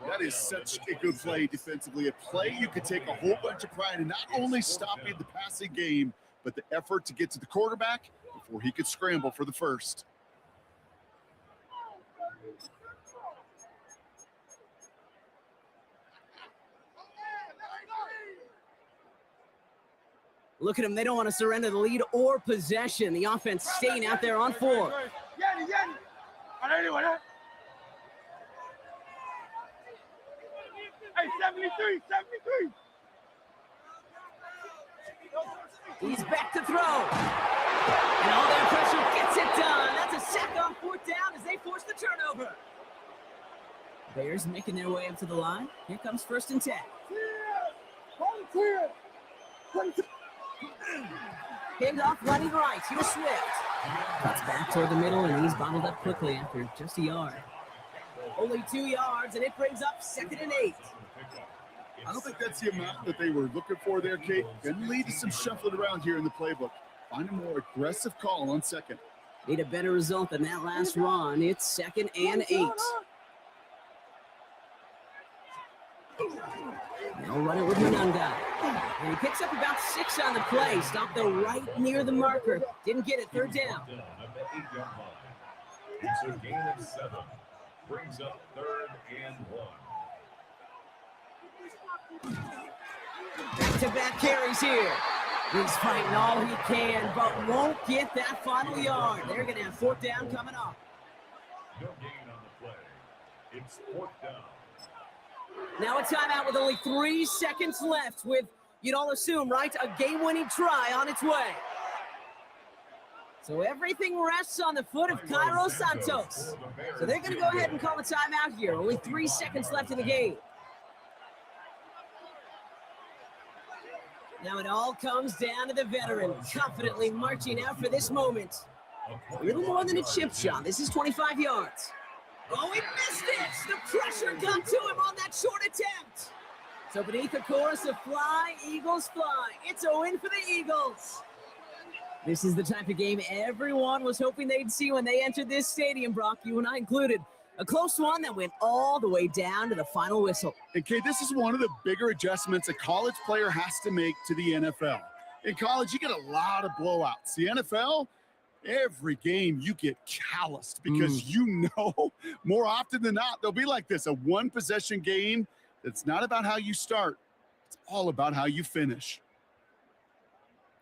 S4: That is such a good play defensively. A play you could take a whole bunch of pride in, not only stopping the passing game, but the effort to get to the quarterback before he could scramble for the first.
S2: Look at them. They don't want to surrender the lead or possession. The offense staying out there on 4.
S5: Hey, 73.
S2: He's back to throw. And all that pressure gets it done. That's a sack on 4th down as they force the turnover. Bears making their way up to the line. Here comes 1st and 10. Hand off running right. Here's Swift. Cuts back toward the middle, and he's bottled up quickly after just a yard. Only 2 yards, and it brings up 2nd and 8.
S4: I don't think that's the amount that they were looking for there, Kate. Can lead to some shuffling around here in the playbook. Find a more aggressive call on 2nd.
S2: Need a better result than that last run. It's 2nd and 8. They'll run it with Munanga. And he picks up about 6 on the play. Stopped though right near the marker. Didn't get it. 3rd down.
S3: It's a gain of 7. Brings up 3rd and 1.
S2: Back-to-back carries here. He's fighting all he can, but won't get that final yard. They're going to have 4th down coming up.
S3: No gain on the play. It's 4th down.
S2: Now a timeout with only 3 seconds left with, you'd all assume, right, a game-winning try on its way. So everything rests on the foot of Cairo Santos. So they're going to go ahead and call a timeout here. Only 3 seconds left in the game. Now it all comes down to the veteran, confidently marching out for this moment. A little more than a chip shot. This is 25 yards. Oh, he missed it! The pressure got to him on that short attempt. So beneath the chorus of fly, Eagles fly. It's a win for the Eagles. This is the type of game everyone was hoping they'd see when they entered this stadium, Brock, you and I included. A close one that went all the way down to the final whistle.
S4: And Kate, this is one of the bigger adjustments a college player has to make to the NFL. In college, you get a lot of blowouts. The NFL, every game you get calloused because you know more often than not, they'll be like this, a one-possession game that's not about how you start. It's all about how you finish.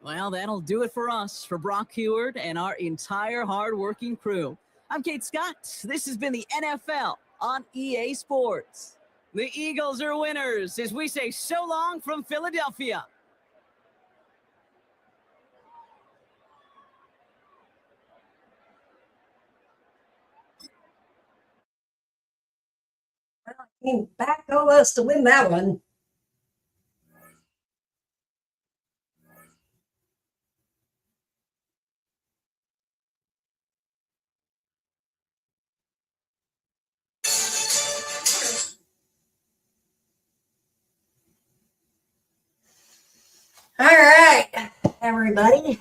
S2: Well, that'll do it for us, for Brock Heward and our entire hard-working crew. I'm Kate Scott. This has been the NFL on EA Sports. The Eagles are winners as we say so long from Philadelphia.
S1: Came back on us to win that one. All right, everybody.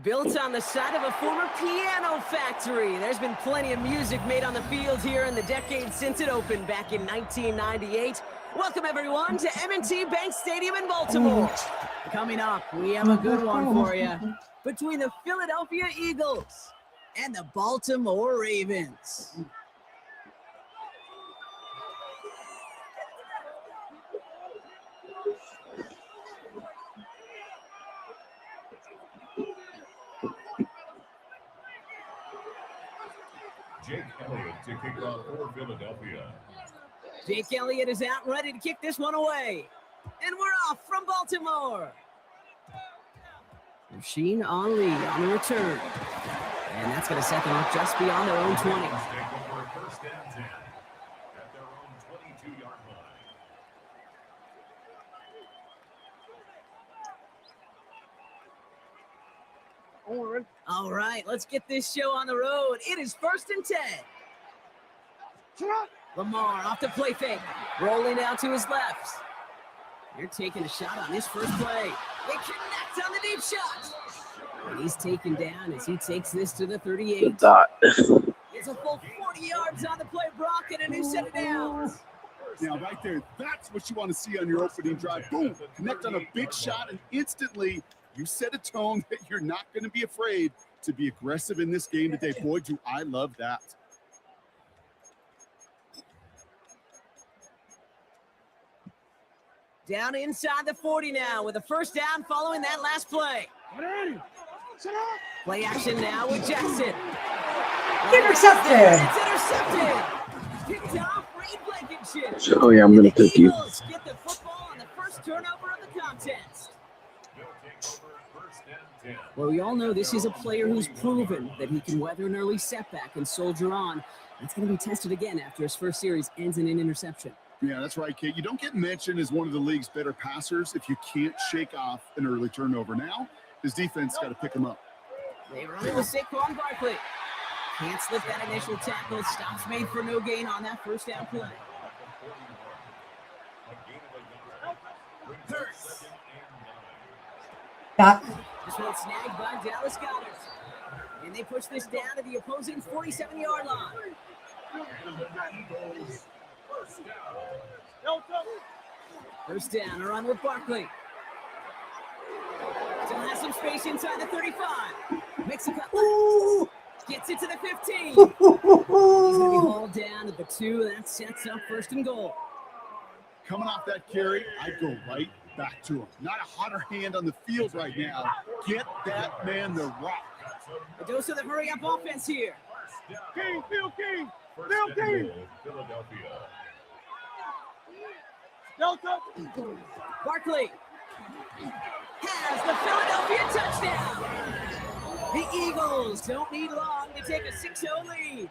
S2: Built on the side of a former piano factory, there's been plenty of music made on the field here in the decade since it opened back in 1998. Welcome, everyone, to M&T Bank Stadium in Baltimore. Coming up, we have a good one for you. Between the Philadelphia Eagles and the Baltimore Ravens.
S3: Jake Elliott to kick off for Philadelphia.
S2: Jake Elliott is out ready to kick this one away. And we're off from Baltimore. Rasheen Ali on the return. And that's going to set them up just beyond their own 20.
S3: Take over first and 10 at their own 22-yard line.
S2: All right, let's get this show on the road. It is first and 10. Lamar off the play fake. Rolling out to his left. They're taking a shot on this first play. They connect on the deep shot. And he's taken down as he takes this to the 38. It's a full 40 yards on the play, Brock, and a new set of downs.
S4: Now, right there, that's what you want to see on your opening drive. Boom, connect on a big shot, and instantly you set a tone that you're not going to be afraid to be aggressive in this game today. Boy, do I love that.
S2: Down inside the 40 now with a first down following that last play. Play action now with Jackson.
S1: Intercepted.
S2: It's intercepted. Picked off Reed Blankenship.
S6: Oh yeah, I'm gonna
S2: And the
S6: pick you.
S2: Eagles get the football on the first turnover of the contest.
S3: They'll take over first and 10.
S2: Well, we all know this is a player who's proven that he can weather an early setback and soldier on. That's going to be tested again after his first series ends in an interception.
S4: Yeah, that's right, Kate. You don't get mentioned as one of the league's better passers if you can't shake off an early turnover. Now, his defense got to pick him up.
S2: They run it with Saquon Barkley. Can't slip that initial tackle. Stops made for no gain on that first down play.
S1: Got
S2: This one snagged by Dallas Goedert. And they push this down to the opposing 47-yard line. First down, a run with Barkley. Still has some space inside the 35. Makes a cut left. Gets it to the 15. He's going to be hauled down at the 2. That sets up first and goal.
S4: Coming off that carry, I'd go right back to him. Not a hotter hand on the field right now. Get that man the rock.
S2: A dose of the hurry-up offense here.
S5: King, Phil King.
S3: First
S5: Phil
S3: and
S5: King.
S3: goal, Philadelphia.
S5: Delta.
S2: Barkley has the Philadelphia touchdown. The Eagles don't need long to take a 6-0 lead.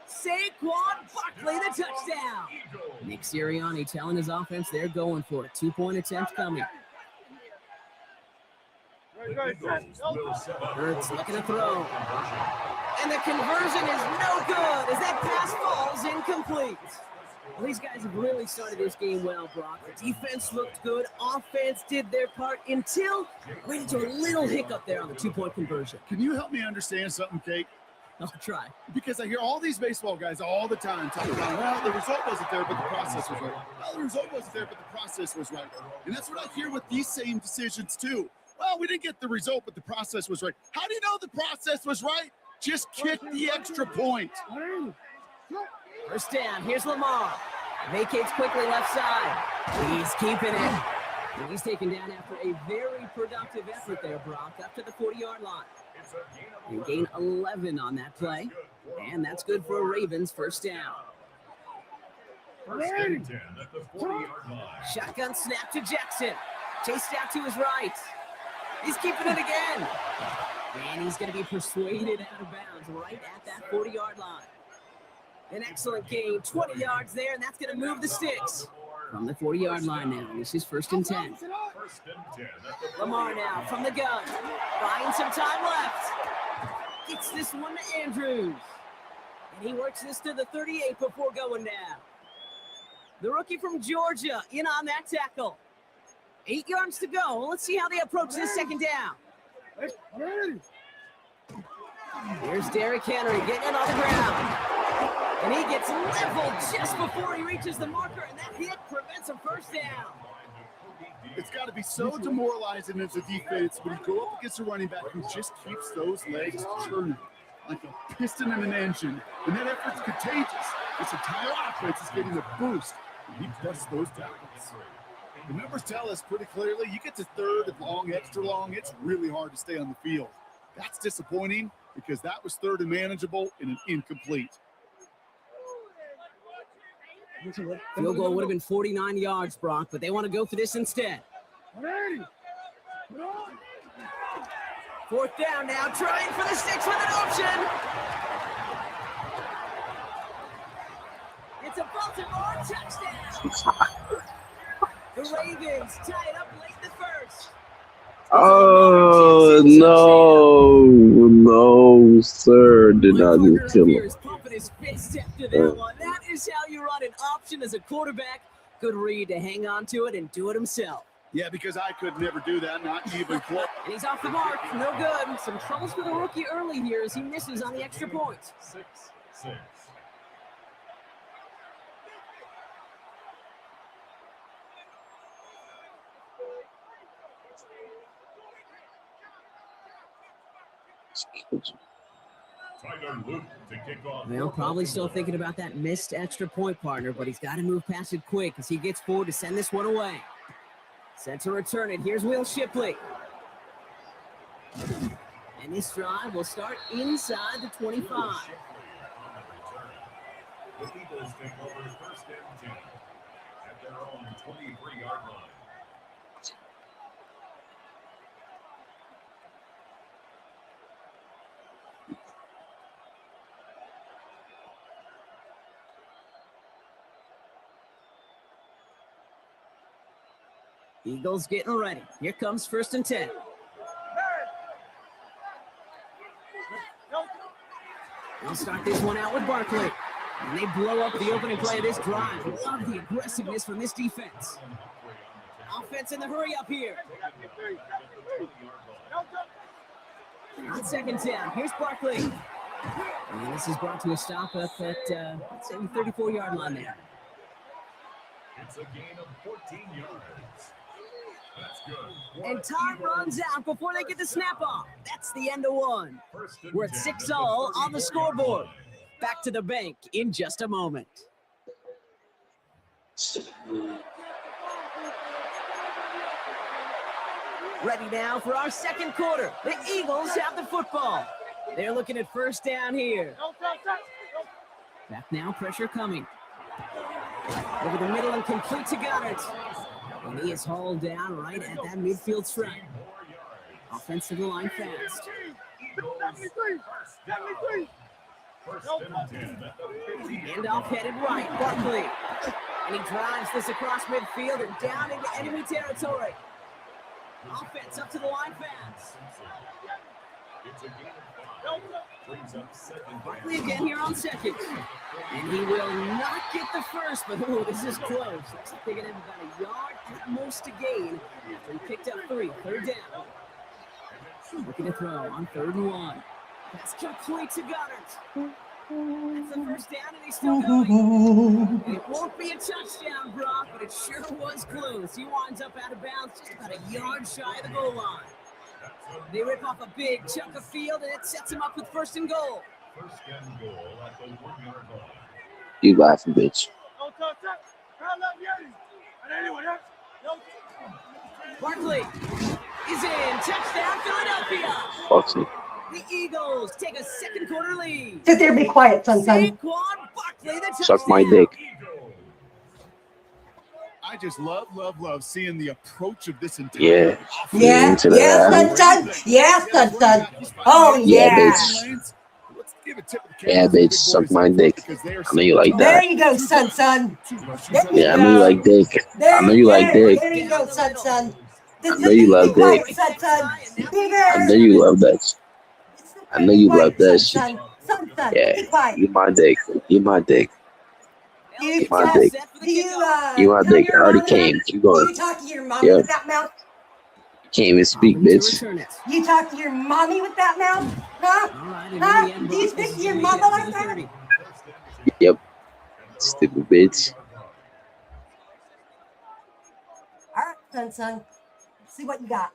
S2: Saquon Barkley, the touchdown. Nick Sirianni telling his offense they're going for it. 2-point attempt coming. Hurts looking to throw. And the conversion is no good as that pass falls incomplete. Well, these guys have really started this game well, Brock. The defense looked good. Offense did their part until ran into a little hiccup there on the two-point conversion.
S4: Can you help me understand something, Kate?
S2: I'll try.
S4: Because I hear all these baseball guys all the time talking about, well, the result wasn't there, but the process was right. Well, the result wasn't there, but the process was right. And that's what I hear with these same decisions, too. Well, we didn't get the result, but the process was right. How do you know the process was right? Just kick the extra point.
S2: First down, here's Lamar. Vacates quickly left side. He's keeping it. And he's taken down after a very productive effort there, Brock, up to the 40-yard line. They gain 11 on that play. And that's good for a Ravens first down.
S3: First and 10 at the 40-yard line.
S2: Shotgun snap to Jackson. Chased out to his right. He's keeping it again. And he's going to be persuaded out of bounds right at that 40-yard line. An excellent gain, 20 yards there, and that's going to move the sticks. From the 40-yard line now, this is first and 10.
S3: First and 10 at the
S2: Lamar now from the gun. Buying some time left. Gets this one to Andrews. And he works this to the 38 before going down. The rookie from Georgia in on that tackle. 8 yards to go. Let's see how they approach this second down. Here's Derrick Henry getting it on the ground. And he gets leveled just before he reaches the marker, and that hit prevents a first down.
S4: It's got to be so demoralizing as a defense when you go up against a running back who just keeps those legs turning like a piston in an engine. And that effort's contagious. This entire offense is getting a boost. And he busts those tackles. The numbers tell us pretty clearly, you get to third and long, extra long, it's really hard to stay on the field. That's disappointing because that was third and manageable and an incomplete.
S2: Field goal would have been 49 yards, Brock, but they want to go for this instead. Fourth down now, trying for the six with an option. It's a Baltimore touchdown. The Ravens tie it up late in the first.
S6: Oh, no, sir. Did not need to kill him.
S2: Pumping his fist after that one. That is how you run an option as a quarterback. Good read to hang on to it and do it himself.
S4: Yeah, because I could never do that, not even close.
S2: And he's off the mark. No good. Some troubles for the rookie early here as he misses on the extra point.
S3: 6-6. Tyler Luke to kick off.
S2: Well, probably still thinking about that missed extra point, partner, but he's got to move past it quick as he gets forward to send this one away. Set to return it. Here's Will Shipley. And this drive will start inside the 25.
S3: The Eagles take over first and 10 at their own 23-yard line.
S2: Eagles getting ready. Here comes first and 10. They'll start this one out with Barkley. And they blow up the opening play of this drive. Love the aggressiveness from this defense. Offense in the hurry up here. On second down, here's Barkley. And this is brought to a stop up at, let's say, the 34-yard line there.
S3: It's a gain of 14 yards. That's good.
S2: And time runs out before they get the snap off. That's the end of one. We're at 6-all on the scoreboard. Back to the bank in just a moment. Ready now for our second quarter. The Eagles have the football. They're looking at first down here. Back now, pressure coming. Over the middle and complete to Goddard. And he is hauled down right at that midfield stripe. Offensive line fast. Hand off headed right, Barkley. And he drives this across midfield and down into enemy territory. Offense up to the line fast.
S3: It's a gain of 5. Brings up second
S2: Barkley
S3: down.
S2: again here on second. And he will not get the first, but oh, this is close. Looks like they're going to have about a yard at most to gain after he picked up 3. Third down. Looking to throw on 3rd and 1. That's complete to Goddard. That's the first down, and he's still going. It won't be a touchdown, Brock, but it sure was close. He winds up out of bounds just about a yard shy of the goal line. They rip off a big chunk of field, and it sets him up with 1st and goal.
S3: First and goal at the 1-yard line.
S6: You laughing, bitch.
S2: Barkley is in. Touchdown, Philadelphia.
S6: Fuck.
S2: The Eagles take a second quarter lead.
S1: Sit there, be quiet, son.
S2: Saquon Barkley, the touchdown.
S6: Suck my dick.
S4: I just love seeing the approach of this entire
S6: Yeah.
S4: offense.
S1: Yeah,
S6: Into the
S1: yeah,
S6: alley.
S1: son. Yeah, son. Oh,
S6: Yeah,
S1: yeah.
S6: bitch.
S4: Let's give a tip of the cap
S6: Yeah,
S4: to the
S6: bitch.
S4: big
S6: Suck
S4: boys
S6: my
S4: up
S6: dick.
S4: because they are
S6: I know you like
S1: There
S6: that.
S1: you go, son.
S6: Yeah, I know you like dick. I know you like dick.
S1: There you go, son.
S6: I know you love
S1: Be quiet,
S6: dick.
S1: son.
S6: I know you love that. I know you love that shit.
S1: Son.
S6: Yeah,
S1: Be quiet.
S6: you my dick. You my dick.
S1: You
S6: my
S1: talk-
S6: dick.
S1: Do you,
S6: You my
S1: tell
S6: dick. I
S1: your
S6: already
S1: mom
S6: came.
S1: that?
S6: Keep
S1: Do
S6: going.
S1: you talk to your mommy
S6: Yeah.
S1: with that mouth?
S6: You can't even speak, bitch.
S1: You talk to your mommy with that mouth? Huh?
S2: All right, and
S1: Huh?
S2: in the end,
S1: Do you
S2: Brock,
S1: speak
S2: this
S1: to
S2: is
S1: your
S2: gonna
S1: mama
S2: make it
S1: like
S2: to the
S1: that?
S2: 30.
S6: Yep. Stupid bitch.
S1: All right, son. Let's see what you got.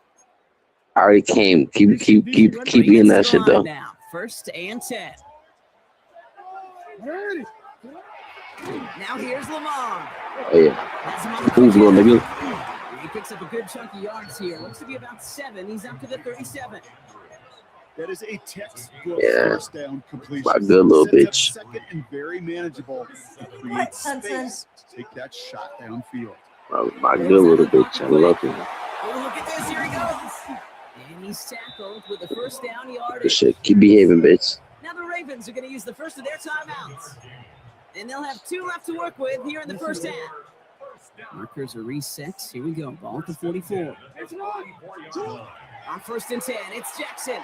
S6: I already came. Keep
S2: Bring
S6: being
S2: it
S6: that
S2: to the
S6: shit
S2: line
S6: though.
S2: Now, 1st and 10. Now here's Lamar.
S6: Oh yeah.
S2: That's him on the
S6: Move, little nigga.
S2: He picks up a good chunk of yards here. Looks to be about 7. He's up to the 37.
S4: That is a textbook
S6: Yeah.
S4: first down completion.
S6: My good little
S4: Sets up
S6: bitch.
S4: second and very manageable to create space to take that shot downfield.
S6: My good little bitch. I love him.
S2: Oh, look at this. Here he goes. And he's tackled with the first down yard.
S6: Good shit. Keep behaving, bitch.
S2: Now the Ravens are going to use the first of their timeouts. And they'll have 2 left to work with here in the first half. Markers are reset. Here we go. Ball at the 44. On 1st and 10, it's Jackson.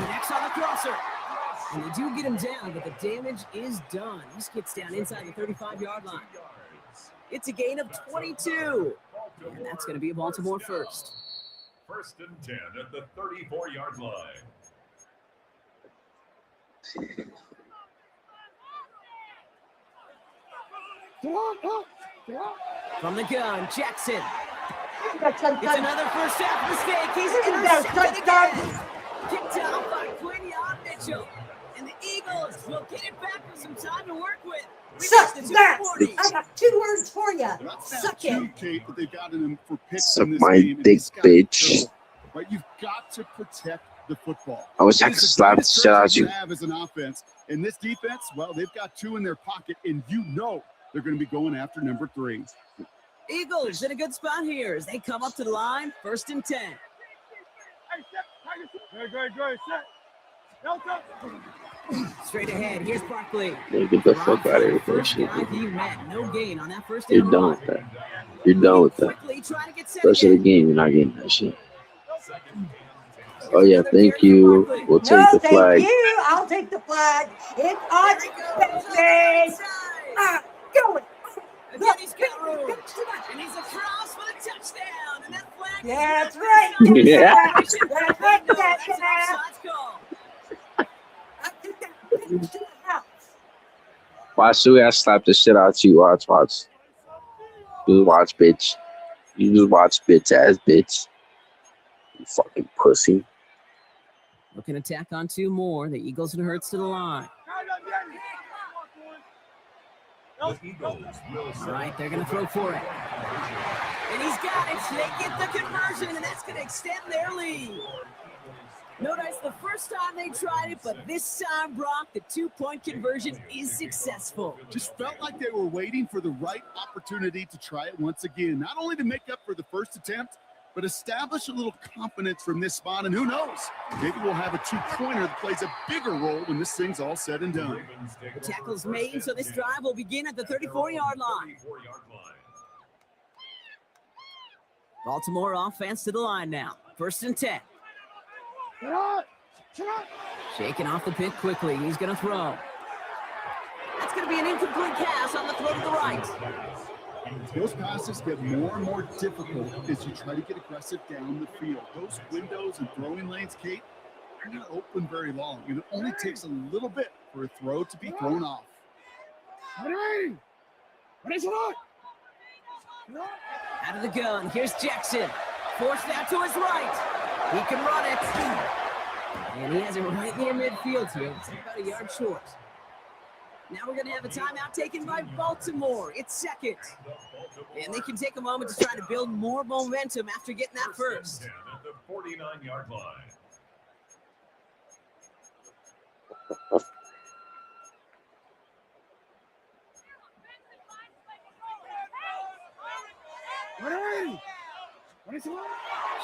S2: Next on the crosser. And they do get him down, but the damage is done. He just gets down inside the 35-yard line. It's a gain of 22. And that's going to be a Baltimore first.
S3: 1st and 10 at the 34-yard line.
S2: From the gun, Jackson.
S1: Son.
S2: It's another first half mistake. He's
S1: Go,
S2: intercepted
S1: son.
S2: again. Kicked out by Quinion Mitchell. And the Eagles will get it back with some time to work with. We
S1: Suck
S2: reached the
S1: that.
S2: 240.
S1: I got 2 words for you.
S4: They're not
S1: Suck
S4: two,
S1: it.
S4: Kate, that they've got in them for picks
S6: Suck
S4: in this
S6: my
S4: game. and
S6: dick,
S4: it's gotta be
S6: bitch.
S4: careful, right? You've got to protect the football.
S6: I wish I
S4: It
S6: could
S4: is the
S6: slap the
S4: greatest
S6: shit out
S4: treasure
S6: you.
S4: have as an offense. And this defense, well, they've got 2 in their pocket, and you know they're going to be going after number 3.
S2: Eagles in a good spot here as they come up to the line. 1st and 10. Straight ahead. Here's Barkley.
S6: Yeah, get the fuck out of here with that
S2: First
S6: shit.
S2: guy he met. No gain on that first
S6: You're
S2: down
S6: done
S2: run.
S6: with that. You're done with that.
S2: Quickly trying to get set
S6: Rest of the
S2: again.
S6: game, you're not getting that shit. Oh yeah, thank you. We'll take
S1: No,
S6: the
S1: thank
S6: flag.
S1: you. I'll take the flag. It's on
S2: There he goes on the right side.
S1: Go it.
S2: Again, he's got room. And he's across for the touchdown. And that flag is
S1: Yeah, that's
S2: good.
S1: right.
S6: Yeah.
S1: That's right.
S2: No, that's an offsides call.
S1: I took that bitch to the house.
S6: Why should I slap the shit out you? Watch. Just watch, bitch. You just watch, bitch ass bitch. You fucking pussy.
S2: Looking to tack on 2 more. The Eagles and Hurts to the line.
S3: The Eagles will
S2: All right, they're going to throw for it. And he's got it. They get the conversion, and that's going to extend their lead. Notice the first time they tried it, but this time, Brock, the 2-point conversion is successful.
S4: Just felt like they were waiting for the right opportunity to try it once again. Not only to make up for the first attempt, but establish a little confidence from this spot. And who knows, maybe we'll have a 2-pointer that plays a bigger role when this thing's all said and done.
S2: The tackle's made, so this drive will begin at the 34-yard line. Baltimore offense to the line now. 1st and 10. Shaking off the pick quickly. He's going to throw. That's going to be an incomplete pass on the throw to the right.
S4: Those passes get more and more difficult as you try to get aggressive down the field. Those windows and throwing lanes, Kate, they're not open very long. And it only takes a little bit for a throw to be thrown off.
S2: Out of the gun. Here's Jackson. Forced out to his right. He can run it. And he has it right near midfield here. It's about a yard short. Now we're going to have a timeout taken by Baltimore. It's second. And they can take a moment to try to build more momentum after getting that first.
S3: At the 49-yard line.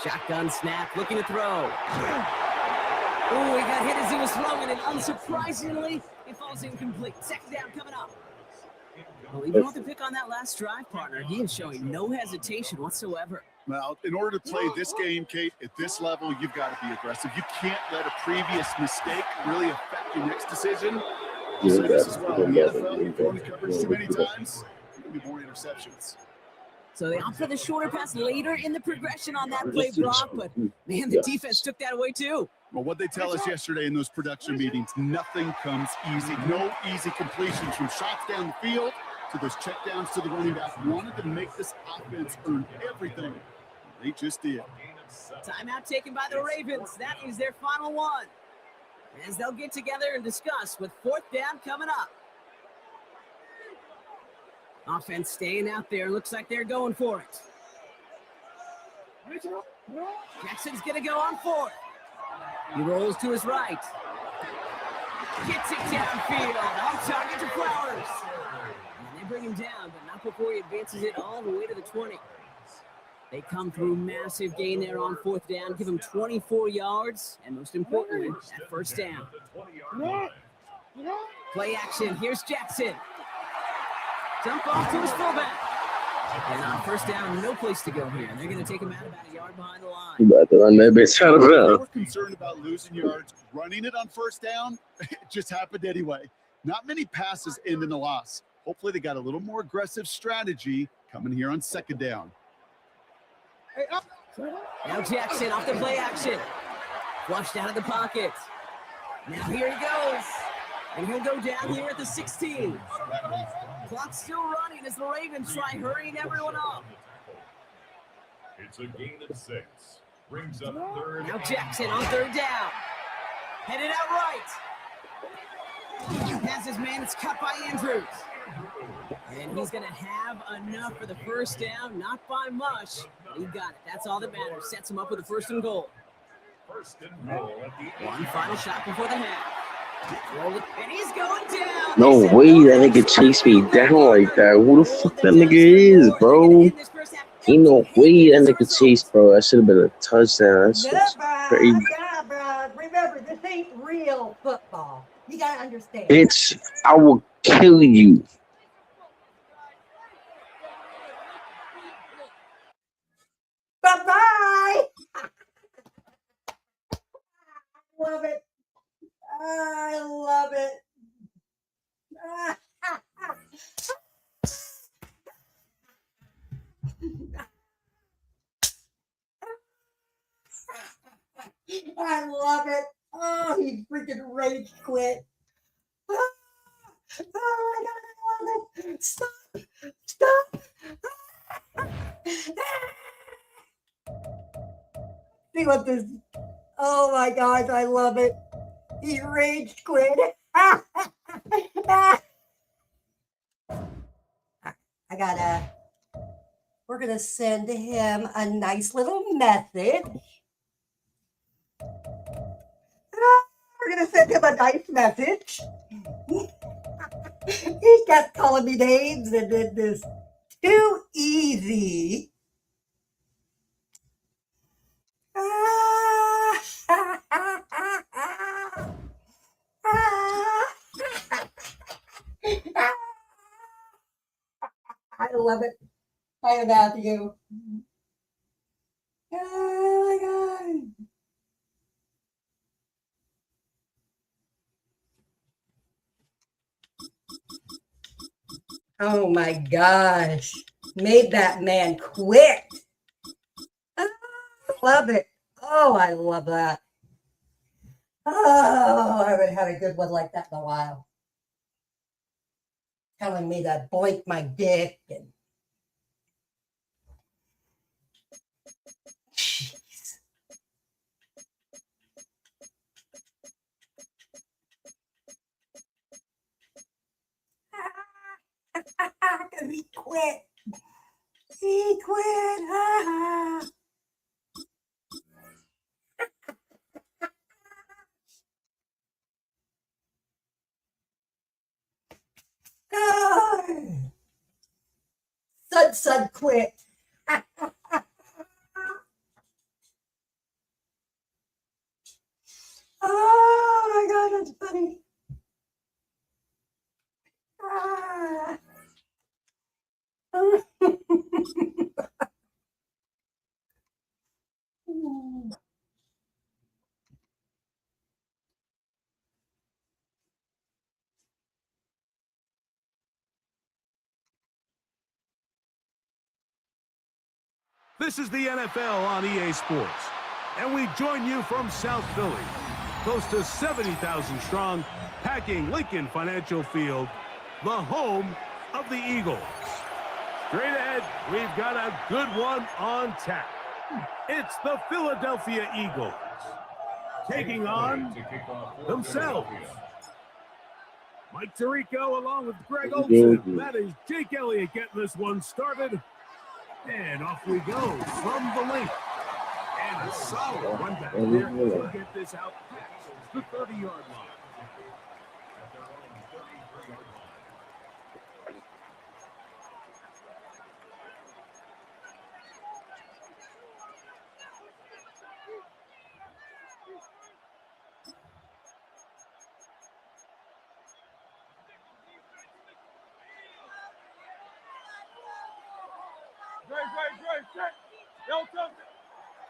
S2: Shotgun snap, looking to throw. Oh, he got hit as he was throwing, and unsurprisingly, it falls incomplete. Second down coming up. Well, even with the pick on that last drive, partner, he is showing no hesitation whatsoever.
S4: Well, in order to play this game, Kate, at this level, you've got to be aggressive. You can't let a previous mistake really affect your next decision. So this is well. In the NFL, you've thrown the coverage too many times, there'll be more interceptions.
S2: So they opt for the shorter pass later in the progression on that play block, but man, the defense took that away too.
S4: Well, what they tell us yesterday in those production meetings, nothing comes easy. No easy completions from shots down the field to those checkdowns to the running back. Wanted to make this offense earn everything. They just did.
S2: Timeout taken by the Ravens. That is their final one. As they'll get together and discuss with fourth down coming up. Offense staying out there. Looks like they're going for it. Jackson's going to go on fourth. He rolls to his right. Gets it downfield. On target to Flowers. And they bring him down, but not before he advances it all the way to the 20. They come through massive gain there on fourth down. Give him 24 yards. And most importantly, that first down. Play action. Here's Jackson. Jump off to his fullback. And on first down, no place to go here. They're going to take him out about a yard behind the line.
S6: About to run that bitch out of
S4: They
S6: bounds.
S4: were concerned about losing yards. Running it on first down, it just happened anyway. Not many passes end in a loss. Hopefully they got a little more aggressive strategy coming here on second down.
S2: Now Jackson off the play action. Flushed out of the pocket. Now here he goes. And he'll go down here at the 16. Clock's still running as the Ravens try hurrying everyone up.
S3: It's a gain of 6. Brings up third.
S2: Now Jackson on third down. Headed out right. Has his man. It's cut by Andrews. And he's going to have enough for the first down. Not by much. But he got it. That's all that matters. Sets him up with a first and goal.
S3: First and goal at the
S2: One final shot before the half. And he's going down.
S6: No way that nigga chased me down like that. Who the fuck that nigga is, bro? Ain't no way that nigga chased, bro. That should have been a touchdown. That's just crazy.
S1: Yeah, bro. Remember, this ain't real football. You got to understand.
S6: Bitch, I will kill you.
S1: Bye-bye. Love it. I love it. I love it. Oh, he freaking rage quit. Oh my God, I love it. Stop. Stop. See what this. Oh my God, I love it. He rage quit. We're going to send him a nice little message. We're going to send him a nice message. He kept calling me names and did this too easy. I love it. I love you. Oh my God. Oh my gosh. Made that man quit. Ah, love it. Oh, I love that. Oh, I haven't had a good one like that in a while. Telling me to boink my dick and jeez. He quit. He quit. Ah. Ah. Sud quit. Oh my God, that's funny. Ah.
S5: This is the NFL on EA Sports, and we join you from South Philly, close to 70,000 strong, packing Lincoln Financial Field, the home of the Eagles. Straight ahead, we've got a good one on tap. It's the Philadelphia Eagles taking on themselves. Mike Tirico along with Greg Olson. That is Jake Elliott getting this one started. And off we go from the link. And a solid one back there to get this out past the 30-yard line.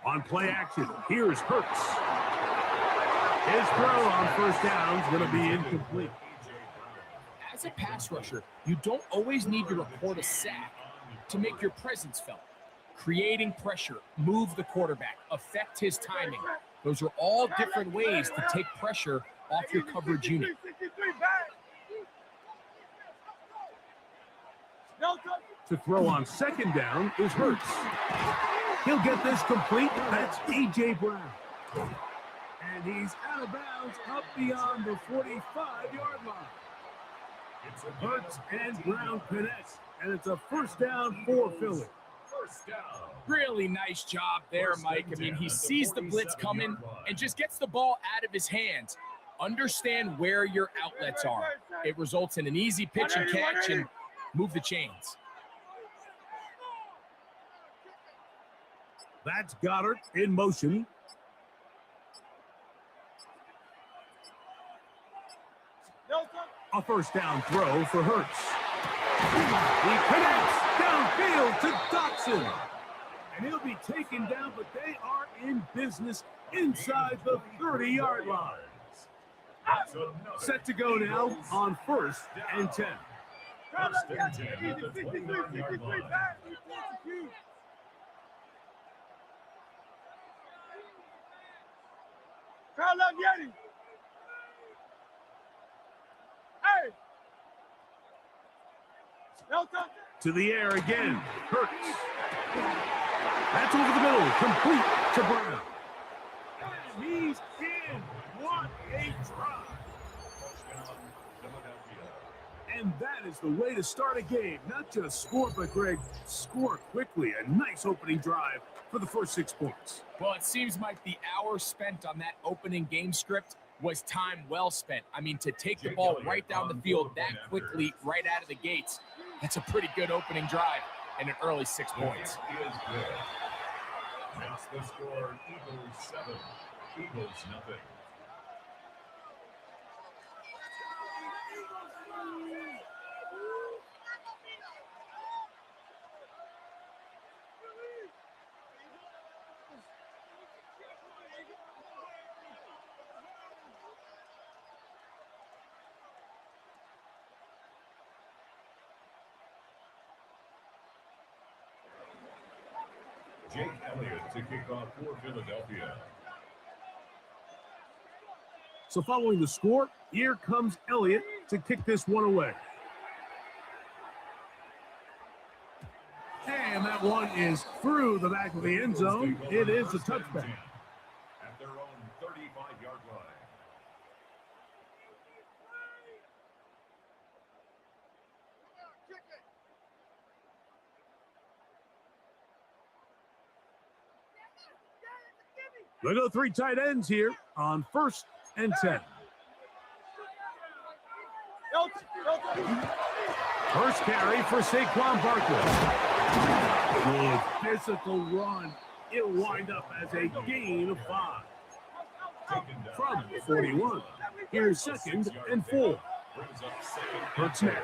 S5: On play action, here's Hurts. His throw on first down is going to be incomplete.
S7: As a pass rusher, you don't always need to record a sack to make your presence felt. Creating pressure, move the quarterback, affect his timing. Those are all different ways to take pressure off your coverage unit.
S5: To throw on second down is Hurts. He'll get this complete. That's A.J. Brown. And he's out of bounds up beyond the 45-yard line. It's Hurts and Brown connect, and it's a first down for Philly.
S3: First down.
S7: Really nice job there, Mike. I mean, he sees the blitz coming and just gets the ball out of his hands. Understand where your outlets are. It results in an easy pitch and catch and move the chains.
S5: That's Goddard in motion. A first down throw for Hurts. He connects downfield to Dotson. And he'll be taken down, but they are in business inside the 30-yard line. Set to go now on first and 10.
S3: First and 10 at the 29-yard line.
S5: To the air again. Hurts. That's over the middle. Complete to Brown. And he's in. What a drive. And that is the way to start a game. Not just score, but, Greg, score quickly. A nice opening drive for the first 6 points.
S7: Well, it seems like the hour spent on that opening game script was time well spent. I mean, to take the ball right down the field that quickly, right out of the gates, that's a pretty good opening drive and an early 6 points.
S3: That's the score. Eagles 7, Eagles nothing. Jake Elliott to kick off for Philadelphia.
S5: So following the score, here comes Elliott to kick this one away. And that one is through the back of the end zone. It is a touchback.
S3: At their own 35-yard line.
S5: They go 3 tight ends here on 1st and 10. First carry for Saquon Barkley. Good physical run. It'll wind up as a gain of 5. From 41. Here's 2nd and 4. Hurts now.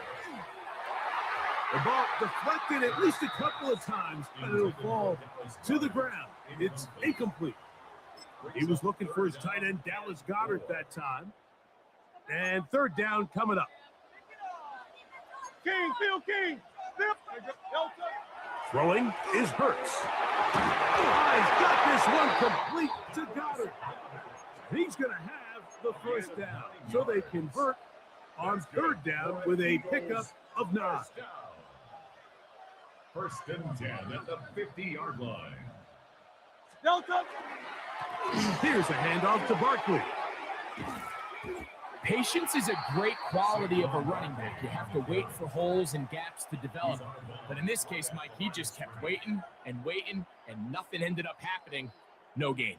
S5: The ball deflected at least a couple of times, but it'll fall to the ground. It's incomplete. He was looking for his tight end, Dallas Goedert, that time. And 3rd down coming up.
S8: King.
S5: Throwing is Hurts. He's got this one complete to Goddard. He's going to have the 1st down. So they convert on 3rd down with a pickup of 9.
S3: 1st and 10 at the 50-yard line.
S5: Here's a handoff to Barkley.
S7: Patience is a great quality of a running back. You have to wait for holes and gaps to develop. But in this case, Mike, he just kept waiting, and nothing ended up happening. No gain.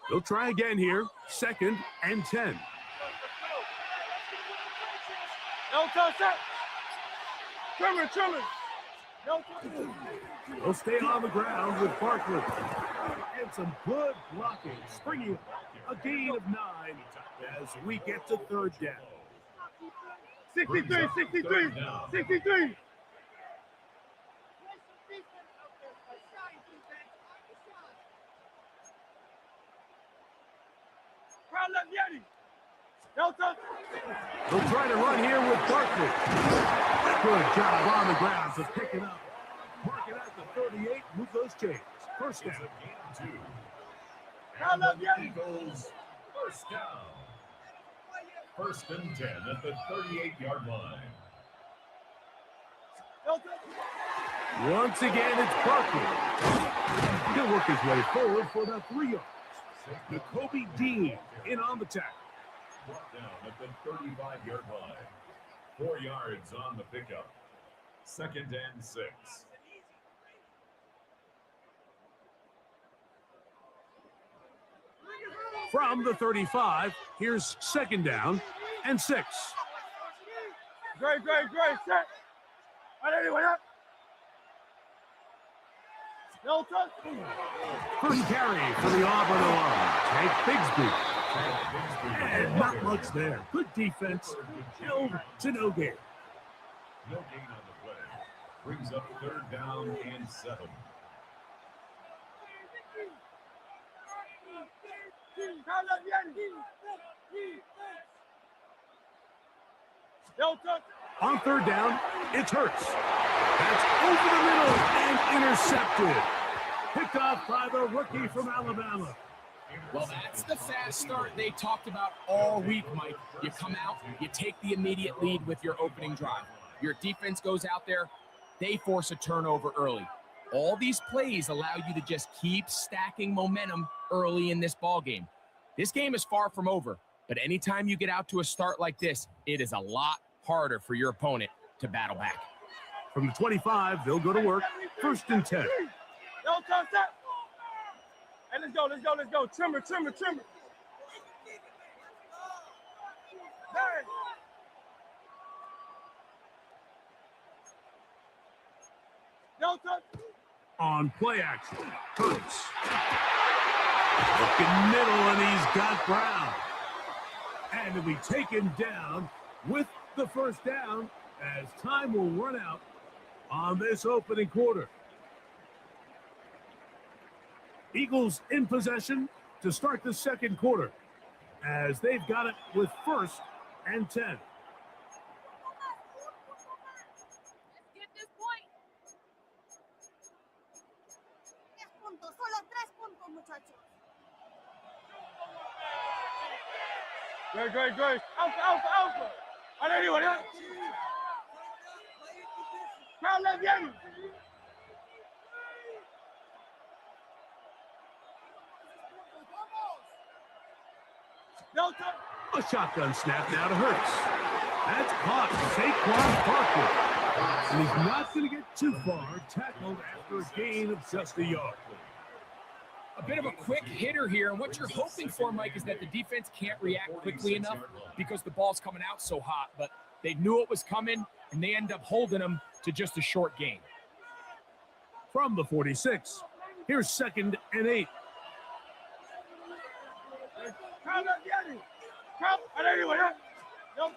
S5: They'll try again here. 2nd and 10. They'll stay on the ground with Barkley. And some good blocking. Springing a gain of 9 as we get to 3rd down.
S8: 63.
S5: They'll try to run here with Barkley. Good job on the ground to pick it up. Mark it at the 38. Move those chains. 1st down.
S3: And the Eagles, 1st down. 1st and 10 at the 38-yard line.
S5: Once again, it's Barkley. He'll work his way forward for the 3 yards. Nakobe Dean in on the tackle.
S3: Brought down at the 35-yard line. 4 yards on the pickup. 2nd and 6.
S5: From the 35, here's 2nd down and 6.
S8: Great. Set.
S5: First carry for the Auburn alarm. Tank Bigsby. And not much there. Good defense. Held to no gain.
S3: No gain on the play. Brings up 3rd down and 7.
S5: On 3rd down, it's Hurts. That's over the middle and intercepted. Picked off by the rookie from Alabama.
S7: Well, that's the fast start they talked about all week, Mike. You come out, you take the immediate lead with your opening drive. Your defense goes out there, they force a turnover early. All these plays allow you to just keep stacking momentum early in this ball game. This game is far from over, but anytime you get out to a start like this, it is a lot harder for your opponent to battle back.
S5: From the 25, they'll go to work. 1st and 10.
S8: Hey, let's go. Trimmer.
S5: On play action, Hurts. Looking middle, and he's got Brown. And he'll be taken down with the 1st down as time will run out on this opening quarter. Eagles in possession to start the second quarter as they've got it with 1st and 10.
S9: Let's get this point. 3 puntos, solo 3 puntos, muchachos.
S8: Great, great, great. Alpha, alpha, alpha. On anyone else? Crowd left Yanni. No touch.
S5: A shotgun snap now to Hurts. That's caught. Saquon Barkley. And he's not going to get too far, tackled after a gain of just a yard.
S7: A bit of a quick hitter here, and what you're hoping for, Mike, is that the defense can't react quickly enough because the ball's coming out so hot, but they knew it was coming, and they end up holding them to just a short gain.
S5: From the 46, here's 2nd and 8.
S8: Crowd left Yanni. Crowd on anyone else? No.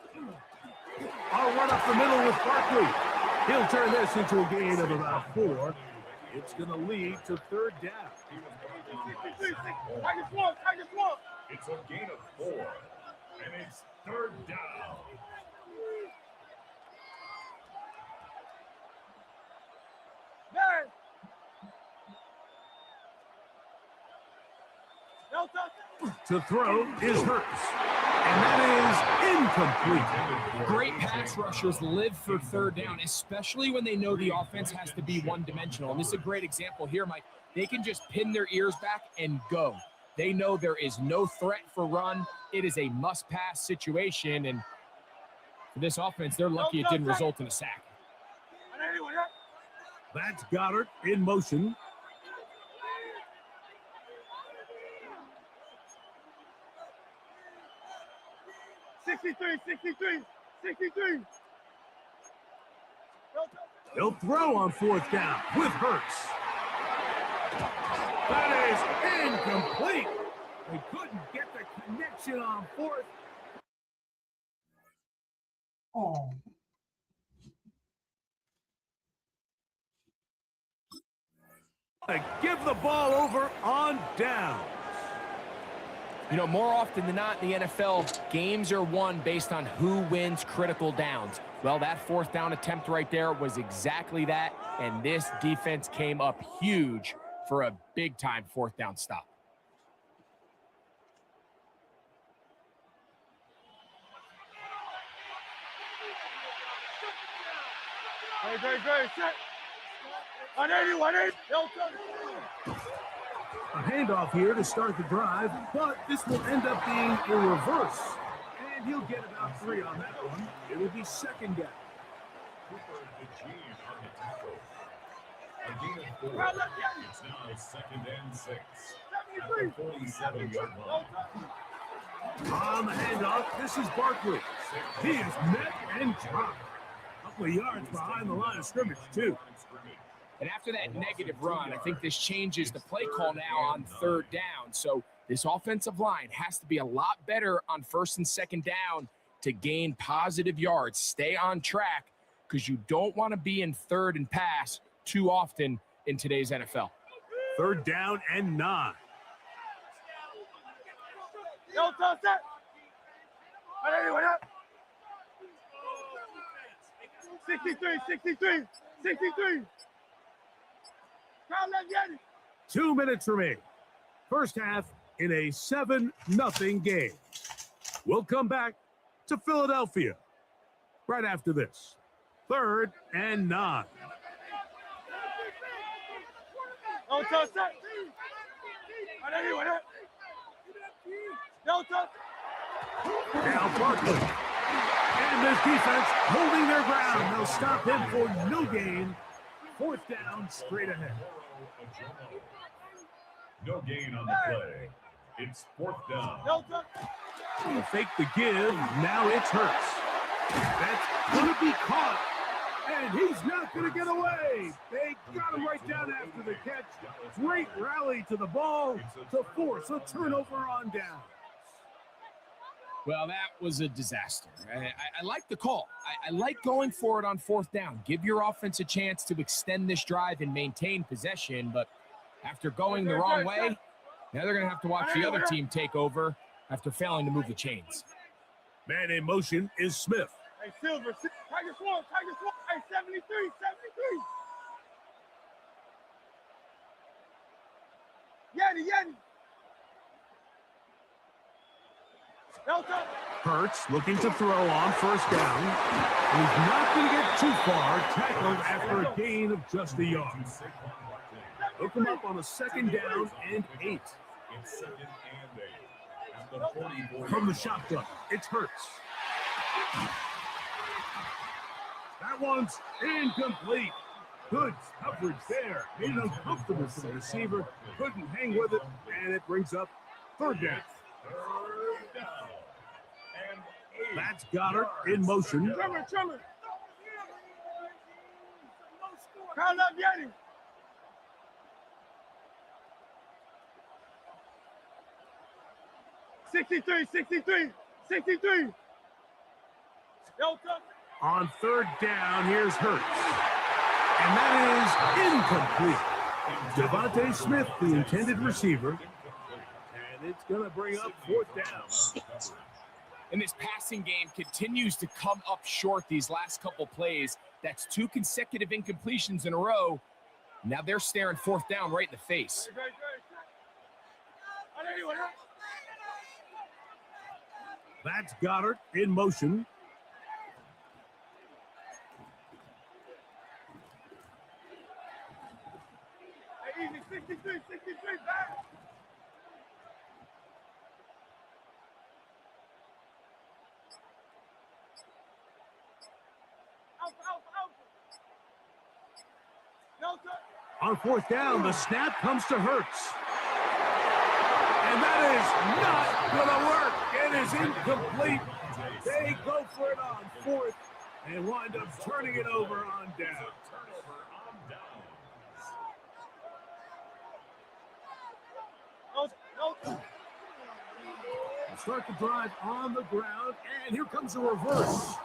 S5: I'll run up the middle with Barkley. He'll turn this into a gain of about 4. It's going to lead to 3rd down.
S3: It's a gain of 4, and it's 3rd down.
S8: Man. No touch.
S5: To throw is Hurts. And that is incomplete.
S7: Great pass rushers live for 3rd down, especially when they know the offense has to be one-dimensional. And this is a great example here, Mike. They can just pin their ears back and go. They know there is no threat for run. It is a must-pass situation, and for this offense, they're lucky it didn't result in a sack.
S5: That's Goddard in motion. He'll throw on 4th down with Hurts. That is incomplete. They couldn't get the connection on 4th.
S1: Oh.
S5: Give the ball over on down.
S7: You know, more often than not in the NFL, games are won based on who wins critical downs. Well, that 4th down attempt right there was exactly that, and this defense came up huge for a big-time 4th down stop.
S8: Great. Set. On 180. No touch.
S5: A handoff here to start the drive, but this will end up being a reverse. And he'll get about 3 on that one. It will be 2nd down.
S3: A gain of 4. It's now 2nd and 6. At the 47-yard line.
S5: On the handoff, this is Barkley. He is met and dropped. A couple of yards behind the line of scrimmage, too.
S7: And after that negative run, I think this changes the play call now on 3rd down. So this offensive line has to be a lot better on 1st and 2nd down to gain positive yards. Stay on track because you don't want to be in 3rd and pass too often in today's NFL.
S5: 3rd down and 9.
S8: No touch. Set. On anyone else? 63.
S5: 2 minutes remaining. First half in a 7-0 game. We'll come back to Philadelphia right after this. 3rd and 9.
S8: No touch. Set. On anyone else? No touch.
S5: Now Barkley. And this defense holding their ground. They'll stop him for no gain. 4th down, straight ahead.
S3: No gain on the play. It's 4th down.
S8: No touch.
S5: He'll fake the give. Now it's Hurts. That's going to be caught. And he's not going to get away. They got him right down after the catch. Great rally to the ball to force a turnover on down.
S7: Well, that was a disaster. I like the call. I like going for it on 4th down. Give your offense a chance to extend this drive and maintain possession, but After going the wrong way, now they're going to have to watch the other team take over after failing to move the chains.
S5: Man in motion is Smith.
S8: Hey, Silver, Tiger Swan, Tiger Swan. Hey, 73, 73. Yeti. Delta.
S5: Hurts looking to throw on first down. He's not going to get too far, tackled after a gain of just a yard. Hook him up on a second down and 8.
S3: It's second and 8. At the 44.
S5: From the shotgun, it's Hurts. That one's incomplete. Good coverage there. Made it uncomfortable for the receiver. Couldn't hang with it, and it brings up third down.
S3: Third down. And 8.
S5: That's Goddard in motion.
S8: Trummer. Crown up, Yeti. $63. Delta.
S5: On third down, here's Hurts. And that is incomplete. Devontae Smith, the intended receiver. And it's going to bring up fourth down.
S7: And this passing game continues to come up short these last couple plays. That's 2 consecutive incompletions in a row. Now they're staring fourth down right in the face.
S5: That's Goddard in motion.
S8: Hey, easy, 63, back. Alpha. Delta.
S5: On fourth down, the snap comes to Hurts. And that is not going to work. It is incomplete. They go for it on fourth and wind up turning it over on down.
S3: Turnover on downs.
S5: Start the drive on the ground, and here comes a reverse.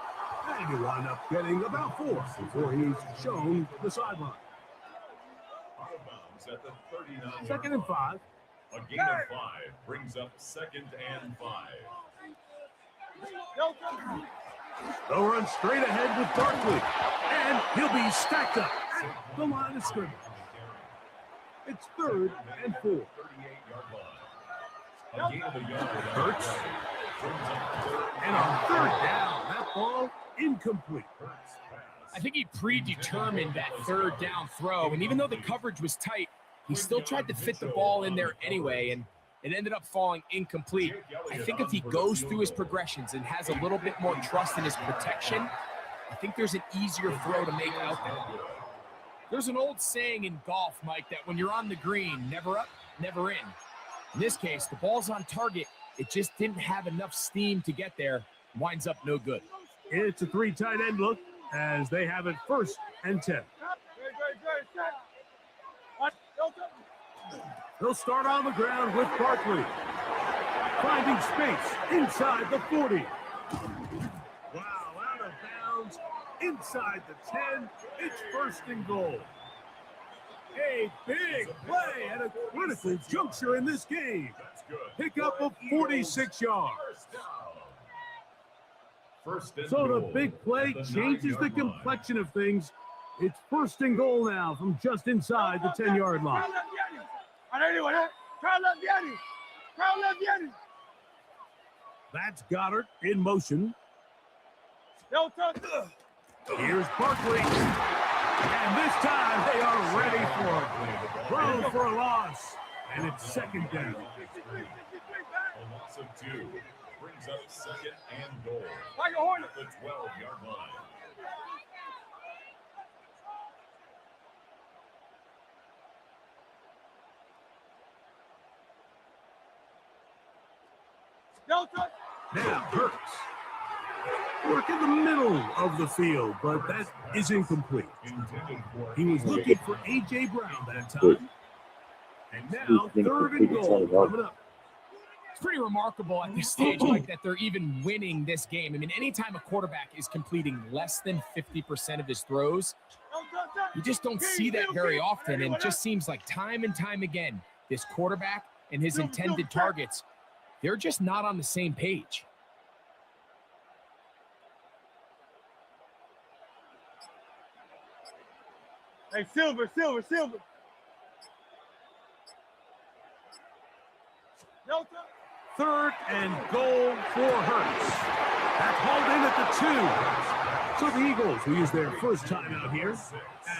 S5: And you wind up getting about 4 before he's shown the sideline.
S3: Out of bounds at the 39.
S5: Second and 5.
S3: A gain of 5 brings up second and 5.
S5: They'll run straight ahead with Barkley, and he'll be stacked up at the line of scrimmage. It's third and 4.
S3: 38-yard line. A gain of a yard.
S5: Hurts. And on third down, that ball incomplete.
S7: I think he predetermined that third down throw, and even though the coverage was tight, he still tried to fit the ball in there anyway, and it ended up falling incomplete. I think if he goes through his progressions and has a little bit more trust in his protection, I think there's an easier throw to make out there. There's an old saying in golf, Mike, that when you're on the green, never up, never in. In this case, the ball's on target. It just didn't have enough steam to get there. Winds up no good.
S5: It's a 3 tight end look as they have it first and 10. They'll start on the ground with Barkley. Finding space inside the 40. Wow, out of bounds, inside the 10. It's first and goal. A big play at a critical juncture in this game. Pickup of 46 yards. So the big play changes the complexion of things. It's first and goal now from just inside the 10-yard line. That's Goddard in motion. Here's Barkley. And this time they are ready for it. Throw for a loss. And it's second down.
S3: A loss of 2 brings up second and goal. At the 12-yard line.
S5: Now Hurts. Work in the middle of the field, but that is incomplete. He was looking for A.J. Brown that time. And now third and goal coming up.
S7: It's pretty remarkable at this stage, like that they're even winning this game. I mean, anytime a quarterback is completing less than 50% of his throws, You just don't see that very often, and it just seems like time and time again, this quarterback and his intended targets, they're just not on the same page.
S8: Hey, Silver. Delta.
S5: 3rd and goal for Hurts. That's hauled in at the 2. So the Eagles will use their first timeout here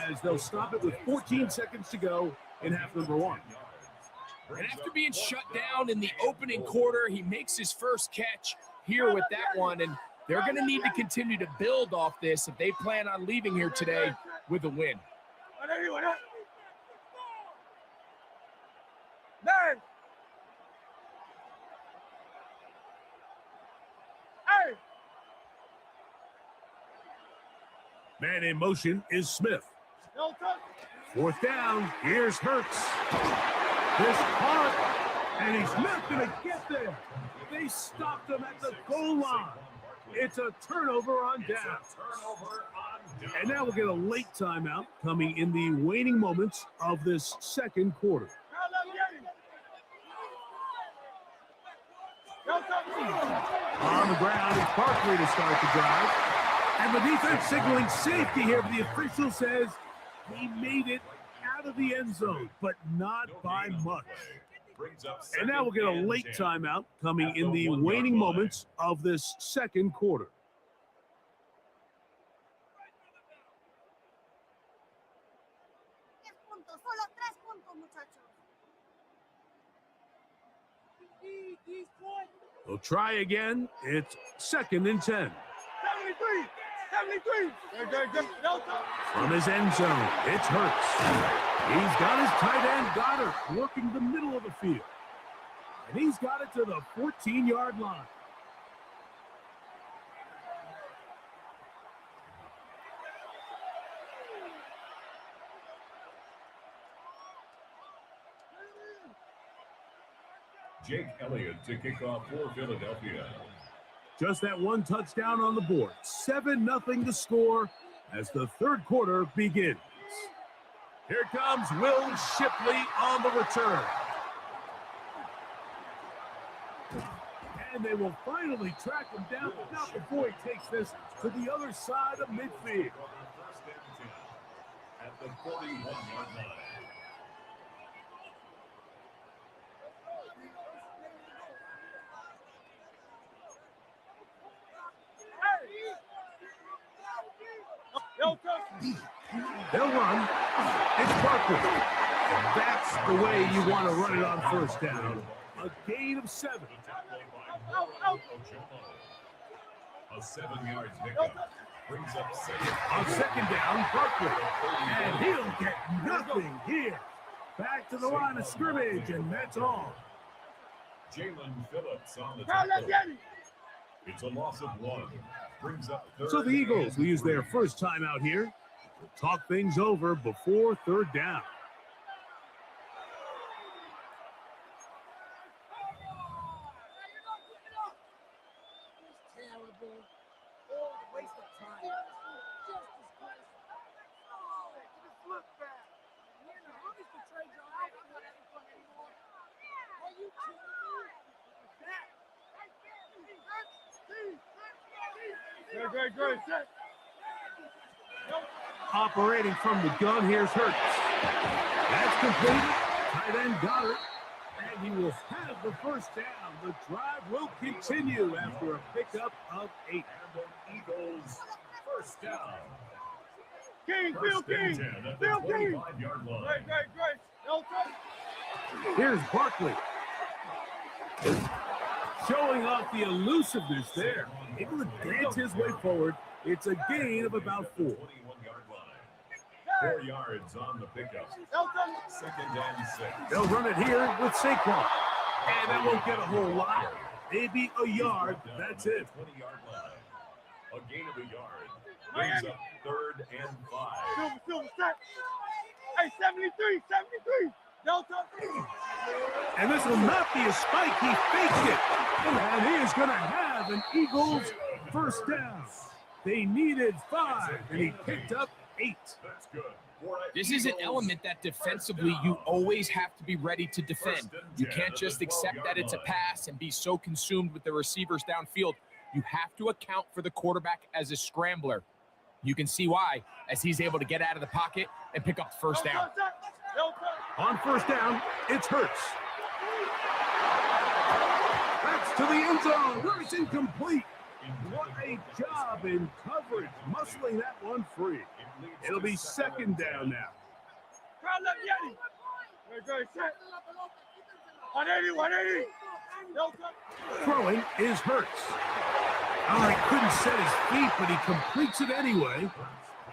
S5: as they'll stop it with 14 seconds to go in half number 1.
S7: And after being shut down in the opening quarter, he makes his first catch here with that one, and they're going to need to continue to build off this if they plan on leaving here today with a win.
S5: Man in motion is Smith. 4th down, here's Hurts. This caught, and he's not going to get there. They stopped him at the goal line. It's a turnover on down. And now we'll get a late timeout coming in the waning moments of this second quarter. On the ground, it's Barkley to start the drive. And the defense signaling safety here, but the official says he made it out of the end zone, but not by much. And now we'll get a late timeout coming in the waning moments of this second quarter.
S9: Solo 3 puntos, muchachos.
S5: We'll try again. It's 2nd and 10.
S8: 73.
S5: From his end zone, it's Hurts. He's got his tight end Goddard working the middle of the field. And he's got it to the 14-yard line.
S3: Jake Elliott to kick off for Philadelphia.
S5: Just that one touchdown on the board. 7-0 to score as the third quarter begins. Here comes Will Shipley on the return. And they will finally track him down, but not before he takes this to the other side of midfield.
S3: At the 41-yard line.
S5: They'll run. It's Barkley. That's the way you want to run it on first down. A gain of 7.
S3: A 7-yard pickup brings up 2nd.
S5: On 2nd down, Barkley. And he'll get nothing here. Back to the line of scrimmage, and that's all.
S3: Jalen Phillips on the tackle. It's a loss of 1. Brings up 3rd.
S5: So the Eagles will use their first time out here. Talk things over before 3rd down.
S8: Great.
S5: Operating from the gun, here's Hurts. That's completed. Tight end Goddard. And he will have the first down. The drive will continue after a pickup of 8.
S3: And the Eagles first down.
S8: King.
S3: At the 25-yard line.
S8: Great.
S5: Here's Barkley. Showing off the elusiveness there. Able to dance his way forward. It's a gain of about 4.
S3: 21-yard line. 4 yards on the pickup. 2nd and 6.
S5: They'll run it here with Saquon. And that won't get a whole lot. Maybe a yard. That's it.
S3: 20-yard line. A gain of a yard. Brings up 3rd and 5.
S8: Silver, set. Hey, 73. Delta.
S5: And this will not be a spike. He faked it. And he is going to have an Eagles first down. They needed 5, and he picked up 8.
S3: That's good.
S7: This is an element that defensively you always have to be ready to defend. You can't just accept that it's a pass and be so consumed with the receivers downfield. You have to account for the quarterback as a scrambler. You can see why, as he's able to get out of the pocket and pick up the first down.
S5: On first down, it's Hurts. That's to the end zone, where it's incomplete. What a job in coverage, muscling that one free. It'll be second down now.
S8: Great, set. 180, 180.
S5: Throwing is Hurts. Oh, he couldn't set his feet, but he completes it anyway.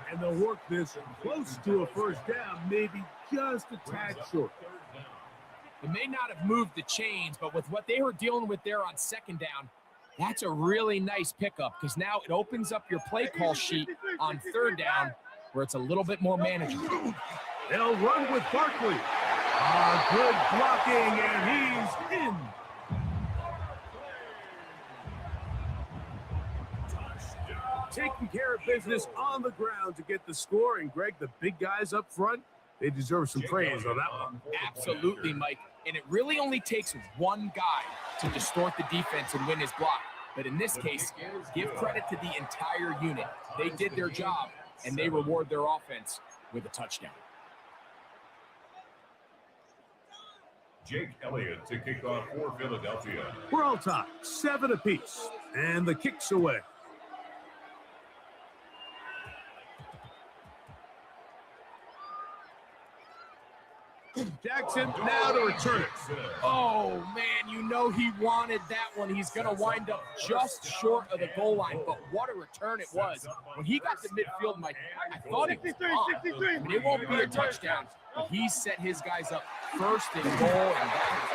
S5: And they'll work this close to a first down, maybe just a tad short.
S7: It may not have moved the chains, but with what they were dealing with there on second down, that's a really nice pickup because now it opens up your play call sheet on third down where it's a little bit more manageable.
S5: They'll run with Barkley. Good blocking, and he's in. Taking care of business on the ground to get the score. And Greg, the big guys up front, they deserve some praise on that one.
S7: Absolutely, Mike. And it really only takes one guy to distort the defense and win his block. But in this case, give credit to the entire unit. They did their job, and they reward their offense with a touchdown.
S3: Jake Elliott to kick off for Philadelphia.
S5: We're all tied, 7 apiece, and the kick's away. Jackson now to return it.
S7: Oh, man, you know he wanted that one. He's going to wind up just short of the goal line, but what a return it was. When he got to midfield, Mike, I thought he was gone. I mean, it won't be a touchdown, but he set his guys up first and goal, and that was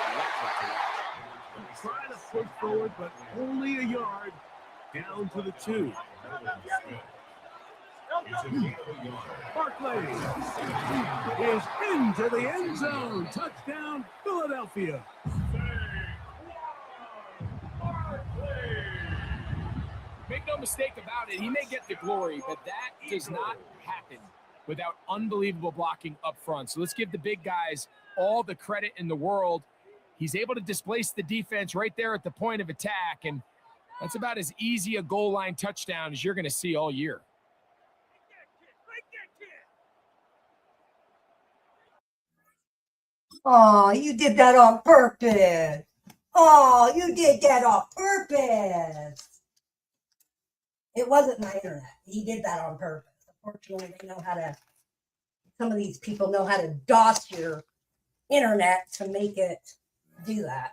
S7: electric.
S5: Trying to push forward, but only a yard down to the 2. Barkley is into the end zone. Touchdown, Philadelphia.
S7: Make no mistake about it, he may get the glory, but that does not happen without unbelievable blocking up front. So let's give the big guys all the credit in the world. He's able to displace the defense right there at the point of attack, and that's about as easy a goal line touchdown as you're going to see all year.
S1: Oh, you did that on purpose. Oh, you did that on purpose. It wasn't my internet. He did that on purpose. Unfortunately, some of these people know how to DOS your internet to make it do that.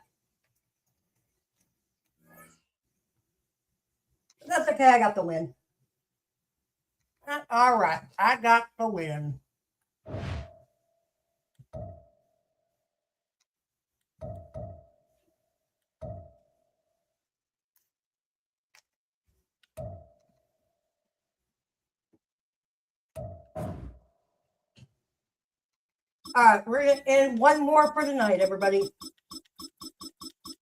S1: But that's okay. I got the win. All right. I got the win. All right, we're going to end one more for tonight, everybody.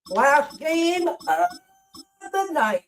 S1: Last game of the night.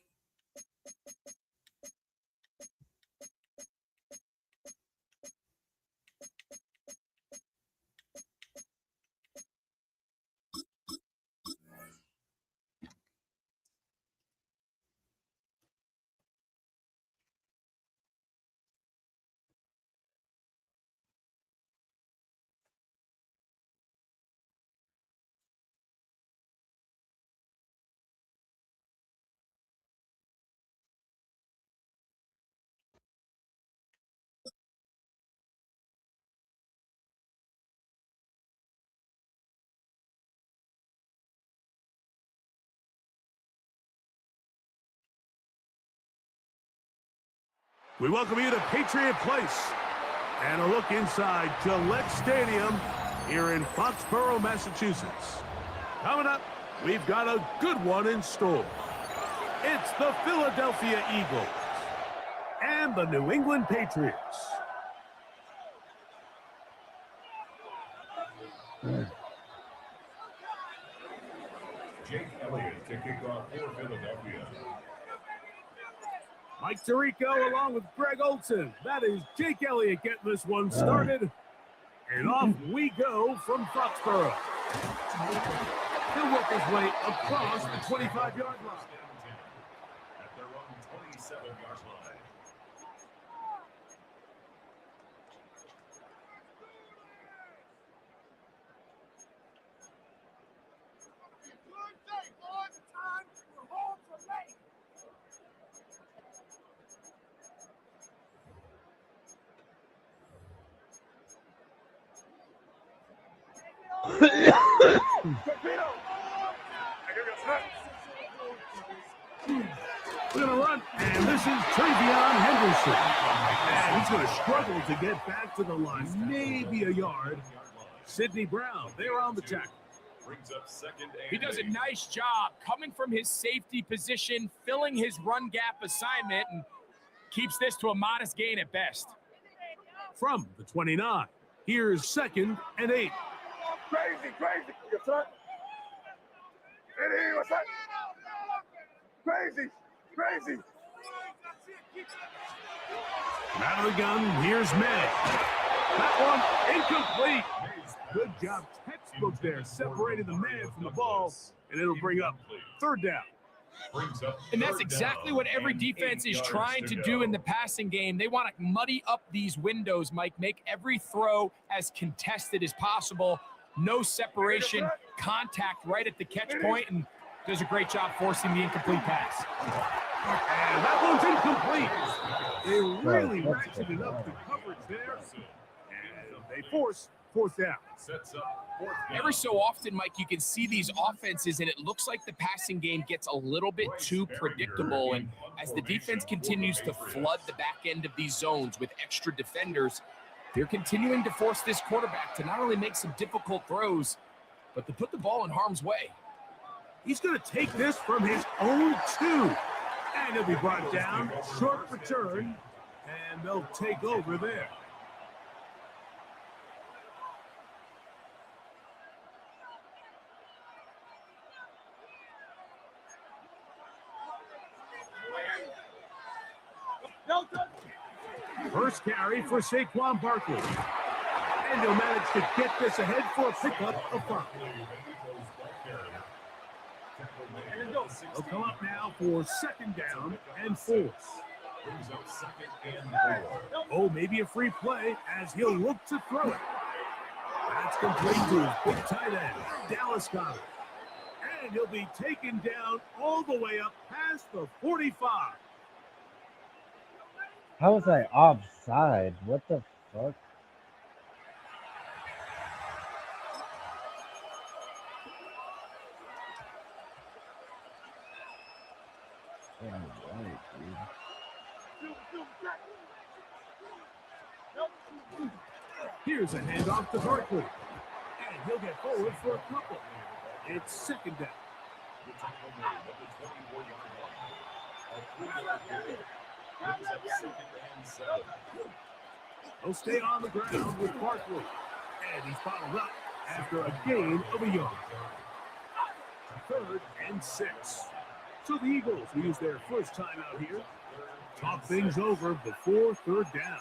S5: We welcome you to Patriot Place and a look inside Gillette Stadium here in Foxborough, Massachusetts. Coming up, we've got a good one in store. It's the Philadelphia Eagles and the New England Patriots.
S3: Jake Elliott to kick off for Philadelphia.
S5: Mike Tirico along with Greg Olson. That is Jake Elliott getting this one started. And off we go from Foxborough. He'll work his way across the 25-yard line.
S3: At their own 27-yard line.
S5: We're going to run, and this is Travion Henderson. And he's going to struggle to get back to the line, maybe a yard. Sidney Brown, they're on the tackle.
S3: Brings up second and
S7: He does a
S3: 8.
S7: nice job coming from his safety position, filling his run gap assignment, and keeps this to a modest gain at best.
S5: From the 29, here's second and 8.
S8: Crazy. Yes, sir. What's that? Crazy.
S5: Out of the gun, here's May. That one incomplete. Good job, textbook there, separating the man from the ball, and it'll bring up third down.
S3: Brings up
S7: And that's
S3: third
S7: exactly
S3: down
S7: what every
S3: and
S7: defense
S3: 8
S7: is
S3: yards
S7: trying to do
S3: go.
S7: in the passing game. They want to muddy up these windows, Mike, make every throw as contested as possible. No separation, contact right at the catch point, and does a great job forcing the incomplete pass.
S5: And that one's incomplete. They really ratcheted up the coverage there, and they force fourth down.
S3: Sets up fourth down.
S7: Every so often, Mike, you can see these offenses, and it looks like the passing game gets a little bit too predictable. And as the defense continues to flood the back end of these zones with extra defenders, they're continuing to force this quarterback to not only make some difficult throws, but to put the ball in harm's way.
S5: He's going to take this from his own 2. And he'll be brought down, short return, and they'll take over there. First carry for Saquon Barkley. And he'll manage to get this ahead for a pickup of 5. They'll come up now for second down and 4.
S3: Brings up second and 4.
S5: Oh, maybe a free play as he'll look to throw it. That's complete to his big tight end, Dallas Goedert. And he'll be taken down all the way up past the 45.
S10: How was I offside? What the fuck? Yeah, right, dude.
S5: Here's a handoff to Barkley. And he'll get forward for a couple. It's second down. He'll stay on the ground with Barkley. And he's bottled up after a gain of a yard. Third and 6. So the Eagles will use their first time out here. Talk things over before third down.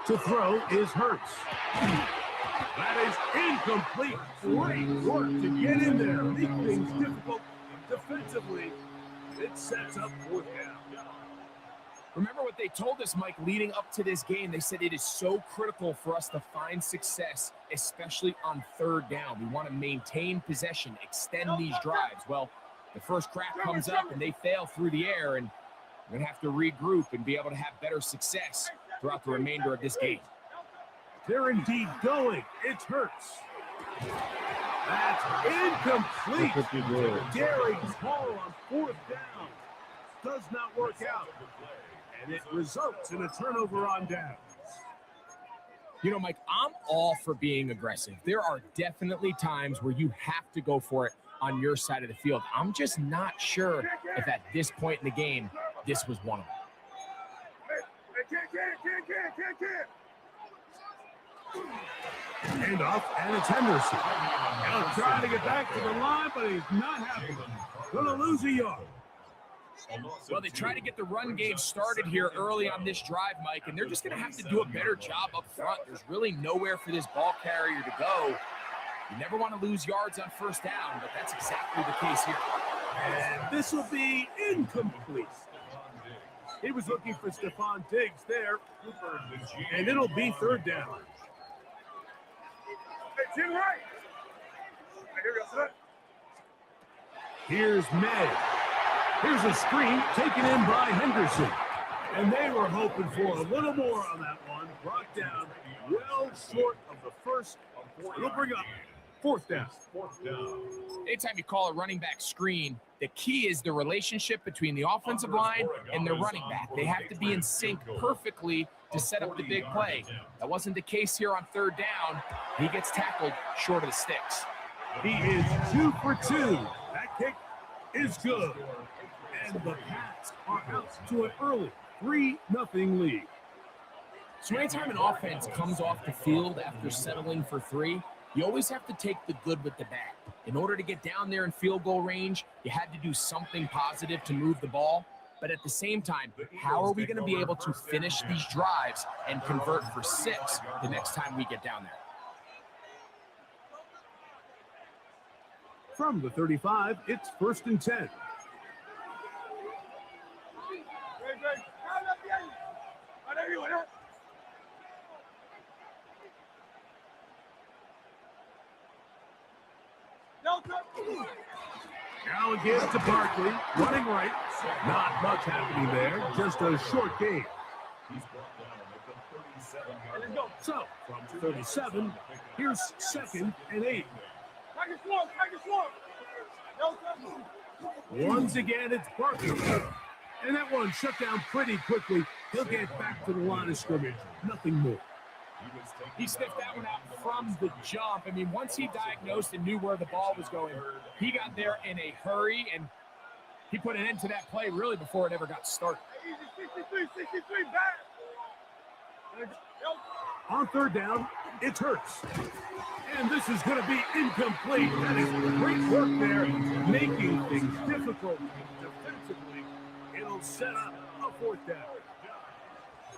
S5: To throw is Hurts. That is incomplete. Great work to get in there, make things difficult defensively. It sets up fourth down.
S7: Remember what they told us, Mike, leading up to this game. They said it is so critical for us to find success, especially on third down. We want to maintain possession, extend these drives. Well, the first crack comes up and they fail through the air, and we're going to have to regroup and be able to have better success throughout the remainder of this game.
S5: They're indeed going. It's Hurts. That's incomplete.
S10: That's what you do.
S5: Daring call on fourth down. Does not work out. And it results in a turnover on downs.
S7: You know, Mike, I'm all for being aggressive. There are definitely times where you have to go for it on your side of the field. I'm just not sure if at this point in the game, this was one of them.
S5: Hand off, and it's Henderson. Now trying to get back to the line, but he's not happening. Gonna lose a yard.
S7: Well, they try to get the run game started here early on this drive, Mike, and they're just going to have to do a better job up front. There's really nowhere for this ball carrier to go. You never want to lose yards on first down, but that's exactly the case here.
S5: And this will be incomplete. He was looking for Stephon Diggs there, and it'll be third down. Here's May. Here's a screen taken in by Henderson. And they were hoping for a little more on that one. Brought down well short of the first. It'll bring up fourth down.
S7: Anytime you call a running back screen, the key is the relationship between the offensive line and the running back. They have to be in sync perfectly to set up the big play. That wasn't the case here on third down. He gets tackled short of the sticks.
S5: He is 2 for 2. That kick is good. And the Pats are out to an early 3-0 lead.
S7: So anytime an offense comes off the field after settling for 3, you always have to take the good with the bad. In order to get down there in field goal range, you had to do something positive to move the ball. But at the same time, how are we going to be able to finish these drives and convert for 6 the next time we get down there?
S5: From the 35, it's 1st and 10. Now again to Barkley, running right. Not much happening there, just a short game. So, from 37, here's 2nd and 8. Once again, it's Barkley. And that one shut down pretty quickly. He'll get back to the line of scrimmage. Nothing more.
S7: He sniffed that one out from the jump. I mean, once he diagnosed and knew where the ball was going, he got there in a hurry, and he put an end to that play really before it ever got started.
S8: 63 back.
S5: On third down, it's Hurts. And this is going to be incomplete. That is great work there, making things difficult defensively. It'll set up a 4th down.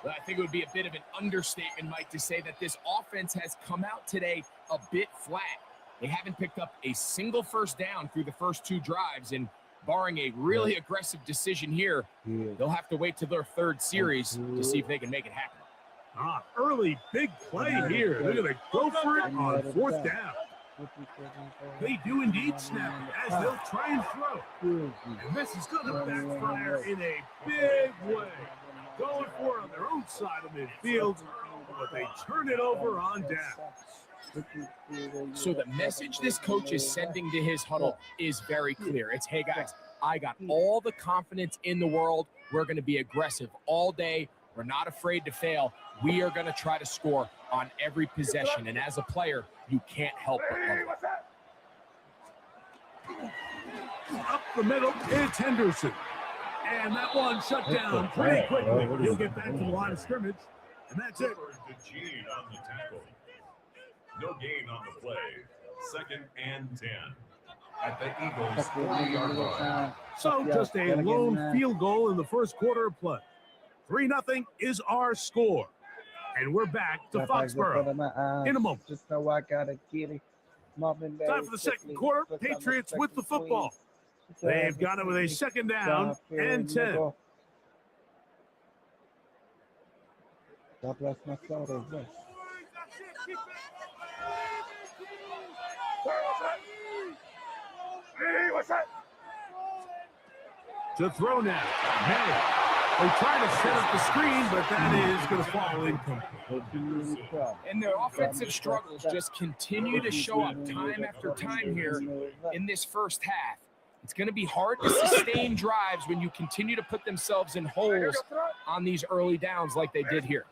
S7: Well, I think it would be a bit of an understatement, Mike, to say that this offense has come out today a bit flat. They haven't picked up a single first down through the first 2 drives, and barring a really aggressive decision here, they'll have to wait to their 3rd series to see if they can make it happen.
S5: Early big play here. They're going to go for it on 4th down. They do indeed snap it as they'll try and throw. And this is going to backfire in a big way. Going for it on their own side of midfield, but they turn it over on down.
S7: So the message this coach is sending to his huddle is very clear. It's, hey, guys, I got all the confidence in the world. We're going to be aggressive all day. We're not afraid to fail. We are going to try to score on every possession. And as a player, you can't help but love it.
S5: Up the middle, it's Henderson. And that one shut down pretty quickly. He'll get back to the line of scrimmage, and that's it.
S3: Gene on the tackle. No gain on the play. 2nd and 10. At the Eagles' 40-yard line.
S5: So just a lone field goal in the first quarter of play. 3-0 is our score. And we're back to Foxborough in a moment.
S10: Just know I got a kitty.
S5: Time for the second quarter. Patriots with the football. They've got it with a 2nd down and 10.
S10: God bless my soul.
S5: To throw now. May. They try to set up the screen, but that is going to fall incomplete.
S7: And their offensive struggles just continue to show up time after time here in this first half. It's going to be hard to sustain drives when you continue to put themselves in holes on these early downs like they did here.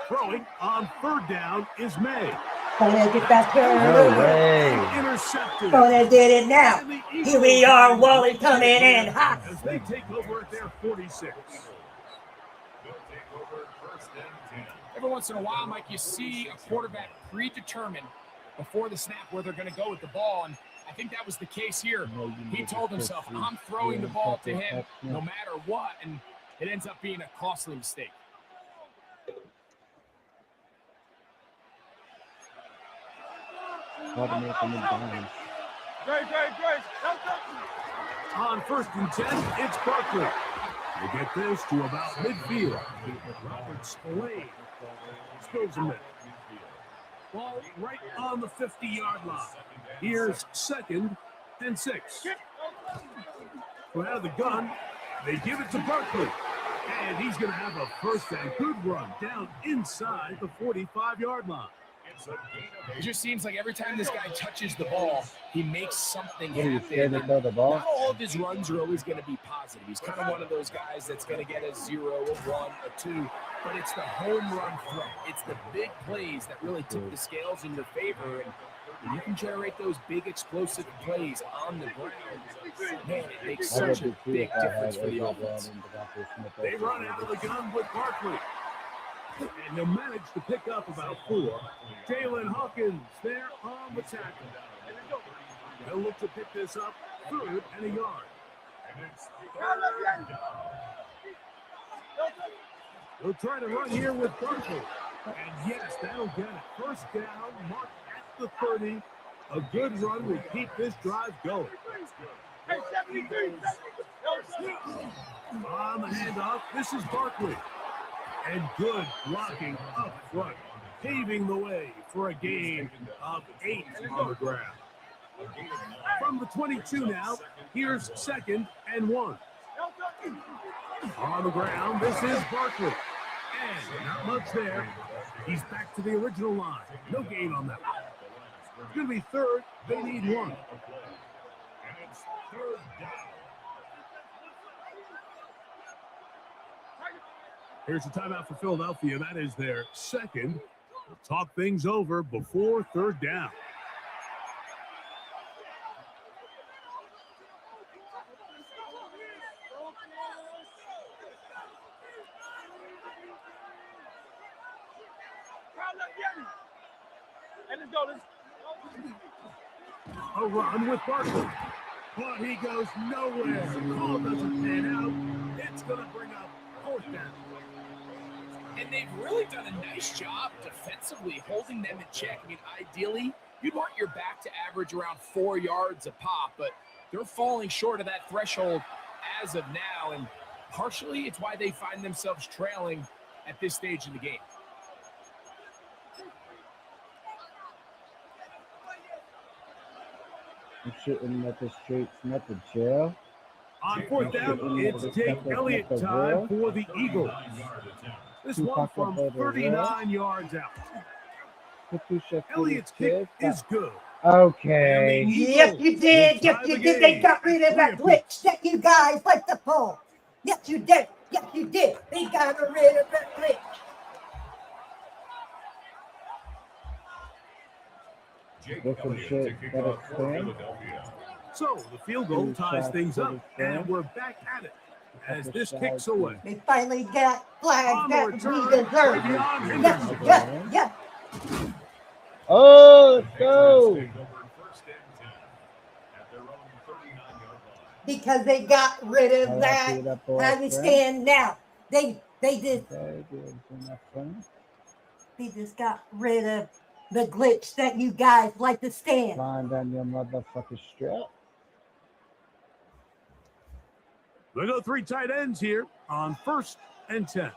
S5: Throwing on 3rd down is May.
S1: Oh, they get that
S10: No way.
S5: Intercepted.
S1: Oh, they did it now. Here we are, Wally coming in hot.
S5: As they take over at their 46.
S3: over first and 10.
S7: Every once in a while, Mike, you see a quarterback predetermined before the snap where they're going to go with the ball, and I think that was the case here. He told himself, I'm throwing the ball to him no matter what, and it ends up being a costly mistake.
S8: Great.
S5: On first and 10, it's Barkley. They get this to about midfield. Robert Spillane spills a minute. Ball right on the 50-yard line. Here's second and 6. So out of the gun, they give it to Barkley. And he's going to have a first and good run down inside the 45-yard line.
S7: It just seems like every time this guy touches the ball, he makes something
S10: He's
S7: happen.
S10: scared to throw the ball.
S7: Not all of his runs are always going to be positive. He's kind of one of those guys that's going to get a 0, a 1, a 2, but it's the home run threat. It's the big plays that really tip the scales in your favor, and when you can generate those big explosive plays on the ground, man, it makes such a big difference for the offense.
S5: They run out of the gun with Barkley. And they'll manage to pick up about 4. Jalen Hawkins there on the tackle. They'll look to pick this up 3rd and a yard. They'll try to run here with Barkley. And yes, that'll get it. First down, marked at the 30. A good run will keep this drive going. On the handoff, this is Barkley. And good blocking up front, paving the way for a gain of 8 on the ground. From the 22 now, here's second and 1. On the ground, this is Barkley. And not much there. He's back to the original line. No gain on that one. It's going to be 3rd. They need 1.
S3: And it's 3rd down.
S5: Here's a timeout for Philadelphia. That is their second. We'll talk things over before 3rd down. A run with Barkley. But he goes nowhere. Ball doesn't pan out. It's going to bring up 4th down.
S7: And they've really done a nice job defensively holding them in check. I mean, ideally, you'd want your back to average around 4 yards a pop, but they're falling short of that threshold as of now, and partially it's why they find themselves trailing at this stage in the game.
S10: I'm shooting at the streets, not the jail.
S5: On 4th down, it's Jake Elliott time for the Eagles. This one from 39 yards out. Elliott's kick is good.
S10: Okay.
S1: Yes, you did. Yes, you did. They got rid of that glitch that you guys like to pull. Yes, you did. Yes, you did. They got rid of that glitch.
S5: So the field goal ties things up, and we're back at it as this kicks away.
S1: They finally got flags that we deserve.
S5: Yes,
S1: yes, yes.
S10: Oh, let's go.
S1: Because they got rid of that. I understand now. They just got rid of the glitch that you guys like to stand.
S10: Find on your motherfucking strap.
S5: They go 3 tight ends here on 1st and 10.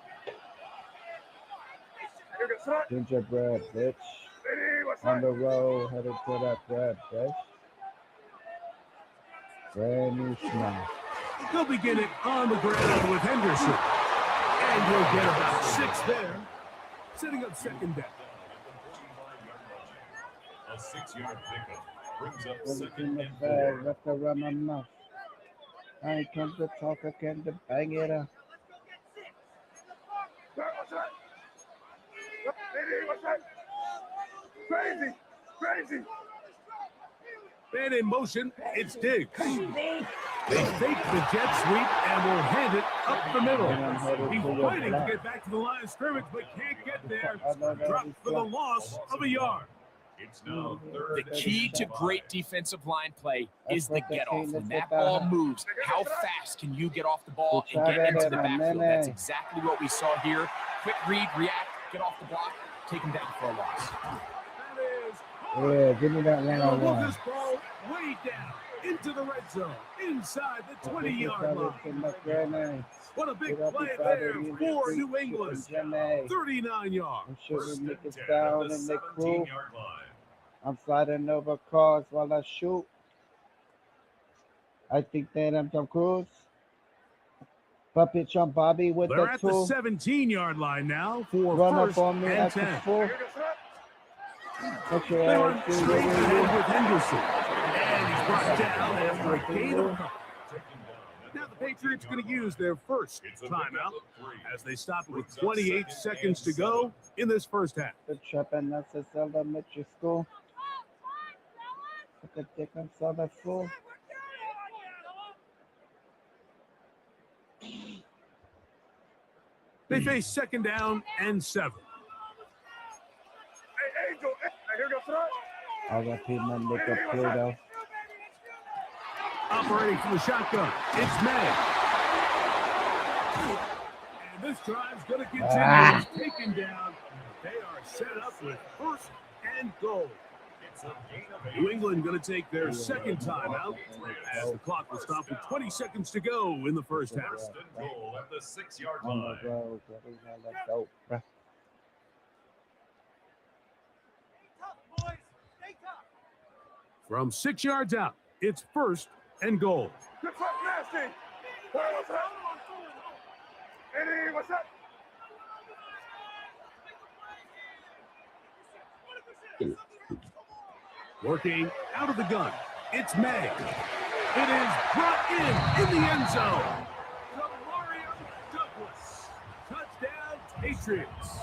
S10: Gingerbread, bitch. On the road, headed to that bread, bitch. Brand new smile.
S5: They'll begin it on the ground with Henderson. And he'll get about 6 there, setting up 2nd down.
S3: A 6-yard pickup brings up
S10: Put it
S3: 2nd
S10: in the
S3: and
S10: bag,
S3: 4.
S10: let the run my mouth. I ain't come to talk, I came to bang it up.
S8: Crazy.
S5: Man in motion, it's Diggs. They fake the jet sweep and will hand it up the middle. He's fighting to get back to the line of scrimmage, but can't get there. Dropped for the loss of a yard.
S3: It's now
S7: The key to great defensive line play is the get off. When that ball moves, how fast can you get off the ball and get into the backfield? That's exactly what we saw here. Quick read, react, get off the block, take him down for a loss.
S10: Yeah, give me that one-on-one.
S5: This ball way down into the red zone, inside the 20-yard line. What a big play there for New England. 39 yards.
S10: I'm shooting niggas down in the crew. I'm sliding over cars while I shoot. I think that I'm Tom Cruise. Puppet on Bobby with
S5: They're
S10: the
S5: at
S10: tool.
S5: the 17-yard line now for
S10: Run
S5: first
S10: up on me
S5: and
S10: after
S5: 10.
S10: full.
S5: They run straight ahead with Henderson. And he's brought down after a gain of a couple. Now the Patriots going to use their first timeout as they stop it with 28 seconds to go in this first half.
S10: The trap and that's a elementary school. Put the dick on Southern school.
S5: They face second down and 7.
S8: Hey, Angel, here go front.
S10: I got people make a play though.
S5: Operating from the shotgun, it's May. And this drive's going to continue. He's taken down. They are set up with first and goal. New England going to take their second timeout as the clock will stop with 20 seconds to go in the first half.
S3: First and goal at the 6-yard
S10: On
S3: line.
S10: the road, that's dope, bruh.
S5: From 6 yards out, it's first and goal.
S8: Good front, nasty. What's up? Eddie, what's up?
S5: Working out of the gun, it's May. It is brought in the end zone. Mario Douglas. Touchdown, Patriots.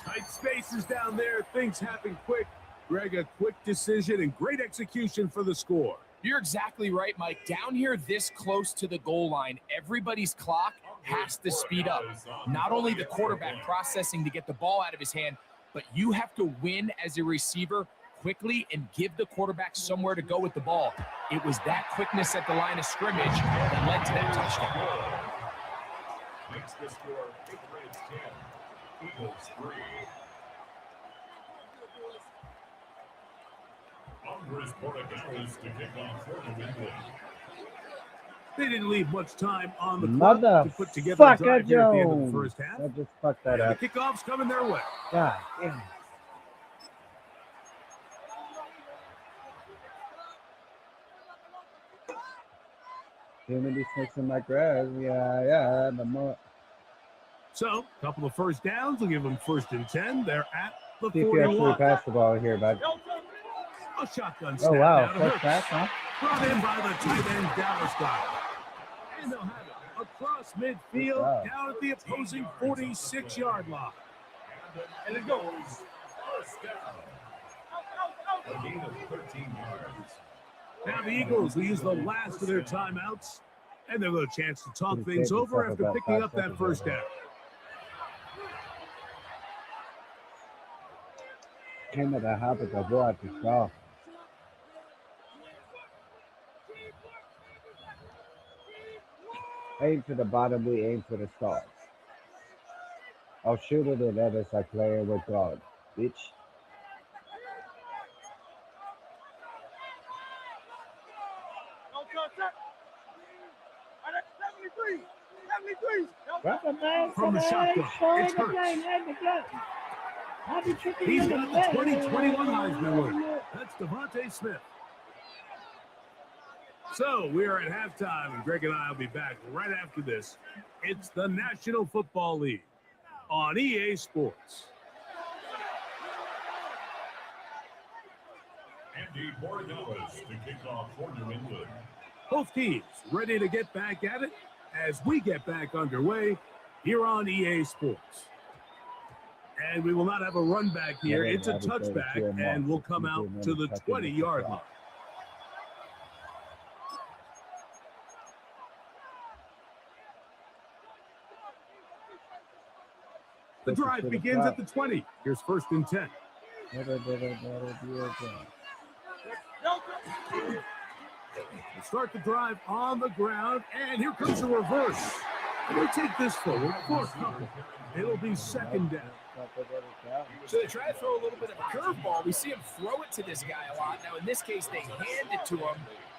S5: Tight spaces down there. Things happen quick. Greg, a quick decision and great execution for the score.
S7: You're exactly right, Mike. Down here this close to the goal line, everybody's clock has to speed up. Not only the quarterback processing to get the ball out of his hand, but you have to win as a receiver quickly and give the quarterback somewhere to go with the ball. It was that quickness at the line of scrimmage that led to that touchdown.
S3: Makes the score Patriots 10, Eagles 3. Andres Borregales to kick off for New England.
S5: They didn't leave much time on the clock to put together a drive here at the end of the first half.
S10: I just fucked that up.
S5: The kickoff's coming their way.
S10: God damn. Too many snakes in my grass. Yeah, the more.
S5: So, a couple of first downs will give them first and 10. They're at the
S10: See if you actually
S5: 41.
S10: pass the ball here, bud.
S5: A shotgun
S10: Oh,
S5: snap
S10: wow.
S5: down to
S10: First
S5: Hurts.
S10: pass, huh?
S5: Brought in by the tight end Dallas guy. And they'll have it across midfield
S10: Wow.
S5: down at the opposing 46-yard line.
S3: And it goes first down. A gain of 13 yards.
S5: Now the Eagles will use the last of their timeouts, and they'll have a chance to talk things over after picking up that first down.
S10: Canada habit of what to stop. Aim for the bottom, we aim for the stars. I'll shoot it in that as I play it with God, bitch.
S5: From the shotgun, it's Hurts. He's got the 2021 Heisman winner. That's Devontae Smith. So we are at halftime, and Greg and I will be back right after this. It's the National Football League on EA Sports.
S3: Andy Borregales to kick off for New England.
S5: Both teams ready to get back at it as we get back underway here on EA Sports. And we will not have a run back here. It's a touchback, and we'll come out to the 20-yard line. The drive begins at the 20. Here's 1st and 10. They start the drive on the ground, and here comes the reverse. And they take this forward for a couple. It'll be 2nd down.
S7: So they try to throw a little bit of a curveball. We see him throw it to this guy a lot. Now, in this case, they hand it to him,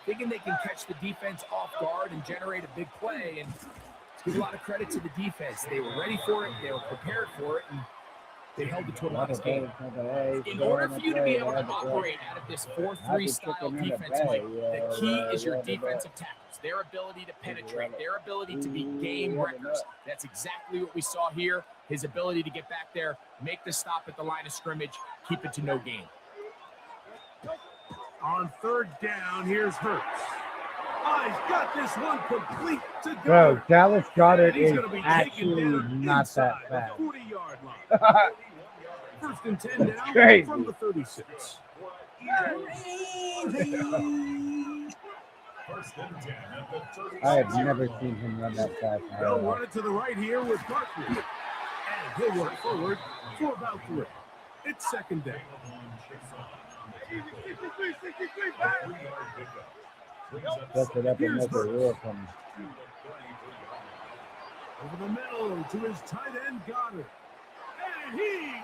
S7: thinking they can catch the defense off guard and generate a big play. And give a lot of credit to the defense. They were ready for it. They were prepared for it. And they held it to a last game. In order for you to be able to operate out of this 4-3 style defense, Mike, the key is your defensive tackles, their ability to penetrate, their ability to be game wreckers. That's exactly what we saw here. His ability to get back there, make the stop at the line of scrimmage, keep it to no gain.
S5: On 3rd down, here's Hurts. Oh, he's got this one complete to go.
S10: Bro, Dallas Goddard
S5: He's
S10: is
S5: gonna be taken
S10: actually
S5: down
S10: not
S5: inside
S10: that
S5: the
S10: fast.
S5: 40-yard line. 1st and 10 down
S10: crazy.
S5: from the 36.
S10: I have never seen him run that fast.
S5: They'll run it to the right here with Barkley. And he'll work forward for about 3. It's 2nd down.
S10: Set it up and make it real for me.
S5: Over the middle to his tight end, Goddard. And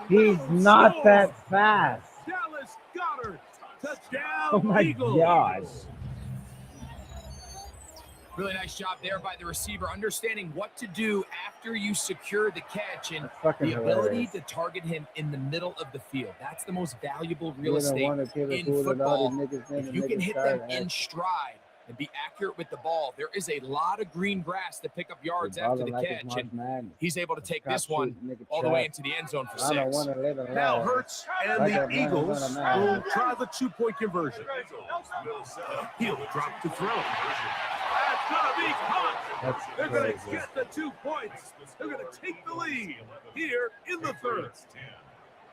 S10: He's not that fast.
S5: Dallas Goddard. Touchdown,
S10: Oh my
S5: Eagles.
S10: God.
S7: Really nice job there by the receiver, understanding what to do after you secure the catch and
S10: Fucking
S7: the ability
S10: hilarious.
S7: to target him in the middle of the field. That's the most valuable
S10: You
S7: real
S10: don't
S7: estate
S10: wanna give it
S7: in
S10: to all
S7: football.
S10: the niggas in
S7: If
S10: the
S7: you can
S10: niggas
S7: hit them
S10: start
S7: in
S10: acting.
S7: stride and be accurate with the ball, there is a lot of green grass to pick up yards after the catch, and he's able to take this one all the way into the end zone for
S10: I don't
S7: 6.
S10: want to live in
S5: Now
S10: life.
S5: Hurts and
S10: Like
S5: the
S10: a man
S5: Eagles
S10: on a man.
S5: will try the 2-point conversion. He'll drop to throw. That's going to be caught.
S10: That's
S5: They're going
S10: crazy.
S5: to get the 2 points. They're going to take the lead here in the 3rd.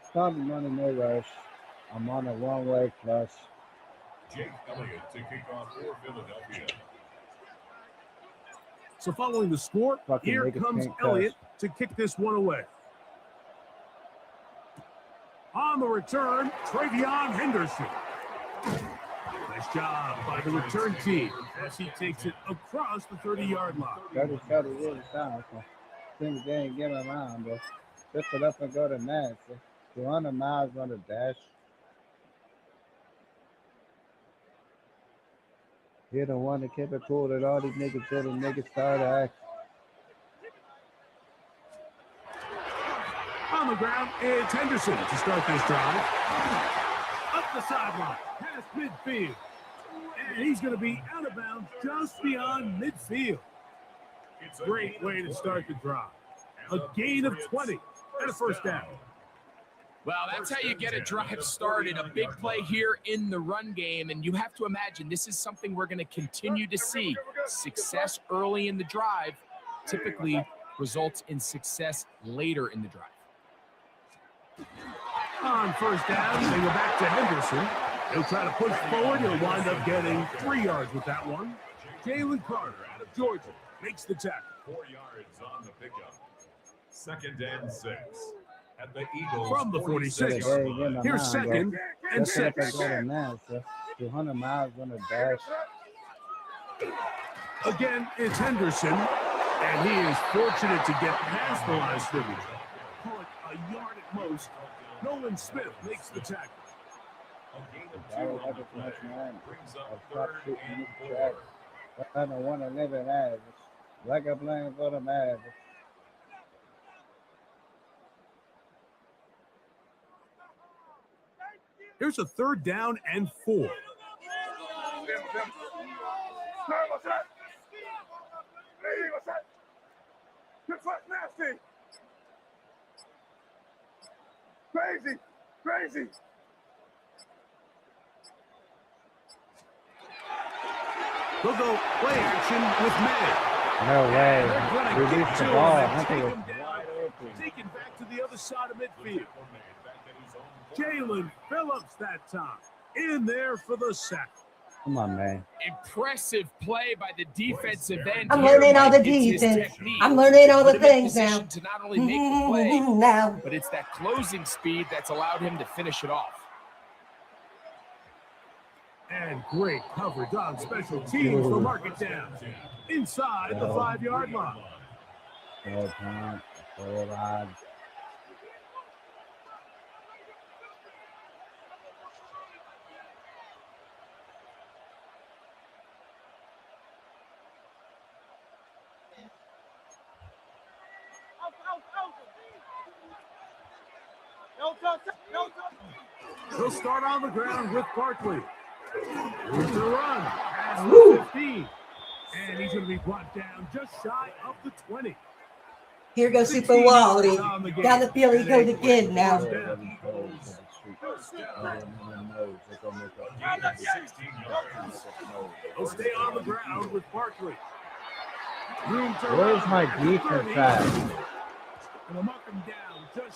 S10: Starting running no rush. I'm on a one-way flush.
S3: Jake Elliott to kick off for Philadelphia.
S5: So following the score,
S10: Fucking
S5: here
S10: make it
S5: comes
S10: pink
S5: Elliott to kick this one away. On the return, Travion Henderson. Nice job by the return team as he takes it across the 30-yard line.
S10: 30 really sounds. Things they ain't get around, but lift it up and go to max. 200 miles on the dash. You don't want to keep it cool that all these niggas did and niggas started acting.
S5: On the ground, it's Henderson to start this drive. Up the sideline, past midfield. And he's going to be out of bounds just beyond midfield. Great way to start the drive. A gain of 20 and a 1st down.
S7: Well, that's how you get a drive started. A big play here in the run game. And you have to imagine this is something we're going to continue to see. Success early in the drive typically results in success later in the drive.
S5: On 1st down, they go back to Henderson. He'll try to push forward. He'll wind up getting 3 yards with that one. Jalen Carter out of Georgia makes the tackle.
S3: 4 yards on the pickup. 2nd and 6. At the Eagles
S5: From the 46.
S3: line.
S5: Here's 2nd and
S10: Lift it up and
S5: 6.
S10: go to max. 200 miles on the dash.
S5: Again, it's Henderson, and he is fortunate to get past the line of scrimmage. Call it a yard at most. Nolan Smith makes the tackle.
S3: A gain of
S10: I
S3: 2
S10: don't
S3: on
S10: have
S3: the
S10: as
S3: play.
S10: much man.
S3: Brings
S10: I
S3: up
S10: stop
S3: 3rd
S10: shooting
S3: and
S10: the
S3: 4.
S10: track. I don't want to live in average. Like I'm playing for the average.
S5: Here's a 3rd down and 4.
S8: Nasty. Crazy. Crazy.
S5: They'll go play action with Madden.
S10: No way.
S5: They're going to
S10: Release
S5: get
S10: the
S5: to
S10: ball.
S5: him and
S10: Hunter
S5: take
S10: was
S5: him down.
S10: wide open.
S5: Taken back to the other side of midfield. Jalen Phillips that time. In there for the sack.
S10: Come on, man.
S7: Impressive play by the defensive end.
S1: I'm
S7: here,
S1: learning all the
S7: Mike. It's his
S1: defense.
S7: technique
S1: I'm learning all the
S7: to put him in
S1: things now.
S7: position to not only make the play,
S1: Now.
S7: but it's that closing speed that's allowed him to finish it off.
S5: And great coverage on special teams to mark it down. Inside the 5-yard line.
S10: Full time. Full ride.
S5: He'll start on the ground with Barkley. Here's the run past the 15. And he's going to be brought down just shy of the 20.
S1: Here goes Super Wally. Down the field he goes again now.
S5: He'll stay on the ground with Barkley.
S10: Where's my defense at?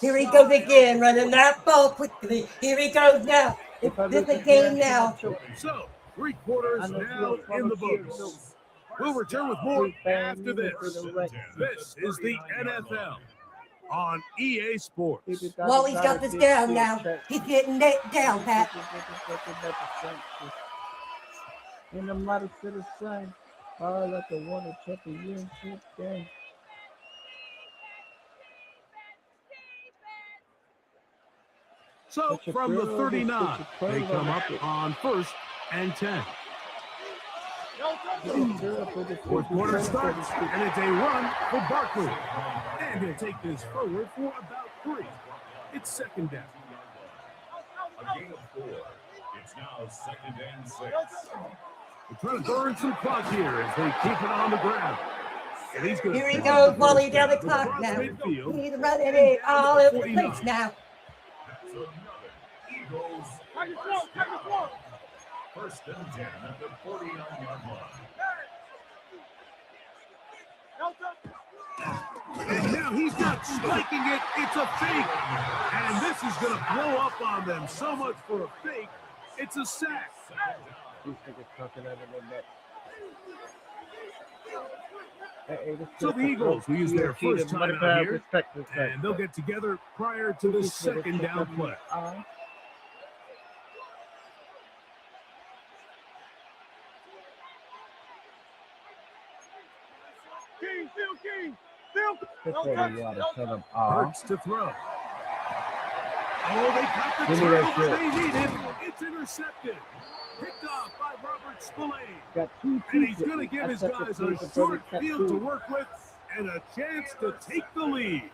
S1: Here he goes again, running that ball quickly. Here he goes now. This is the game now.
S5: So, 3 quarters now in the books. We'll return with more after this. This is the NFL on EA Sports.
S1: Wally's got this down now. He's getting it down, Pat.
S10: In the mighty city sun, all at the water championship game.
S5: So from the 39, they come up on 1st and 10. Fourth quarter starts, and it's a run for Barkley. And he'll take this forward for about 3. It's 2nd down.
S3: A gain of 4. It's now 2nd and 6.
S5: They're trying to burn some clock here as they keep it on the ground. And he's
S1: Here he goes, Wally down the clock now. He's running it all over the place now.
S3: That's another Eagles first and 10 at the 49-yard line.
S5: And now he's not spiking it. It's a fake. And this is going to blow up on them. So much for a fake. It's a sack. So the Eagles will use their first time out here, and they'll get together prior to the 2nd down play. Hurts to throw. Oh, they got the turnover they needed. It's intercepted. Picked off by Robert Spillane. And he's going to give his guys a short field to work with and a chance to take the lead.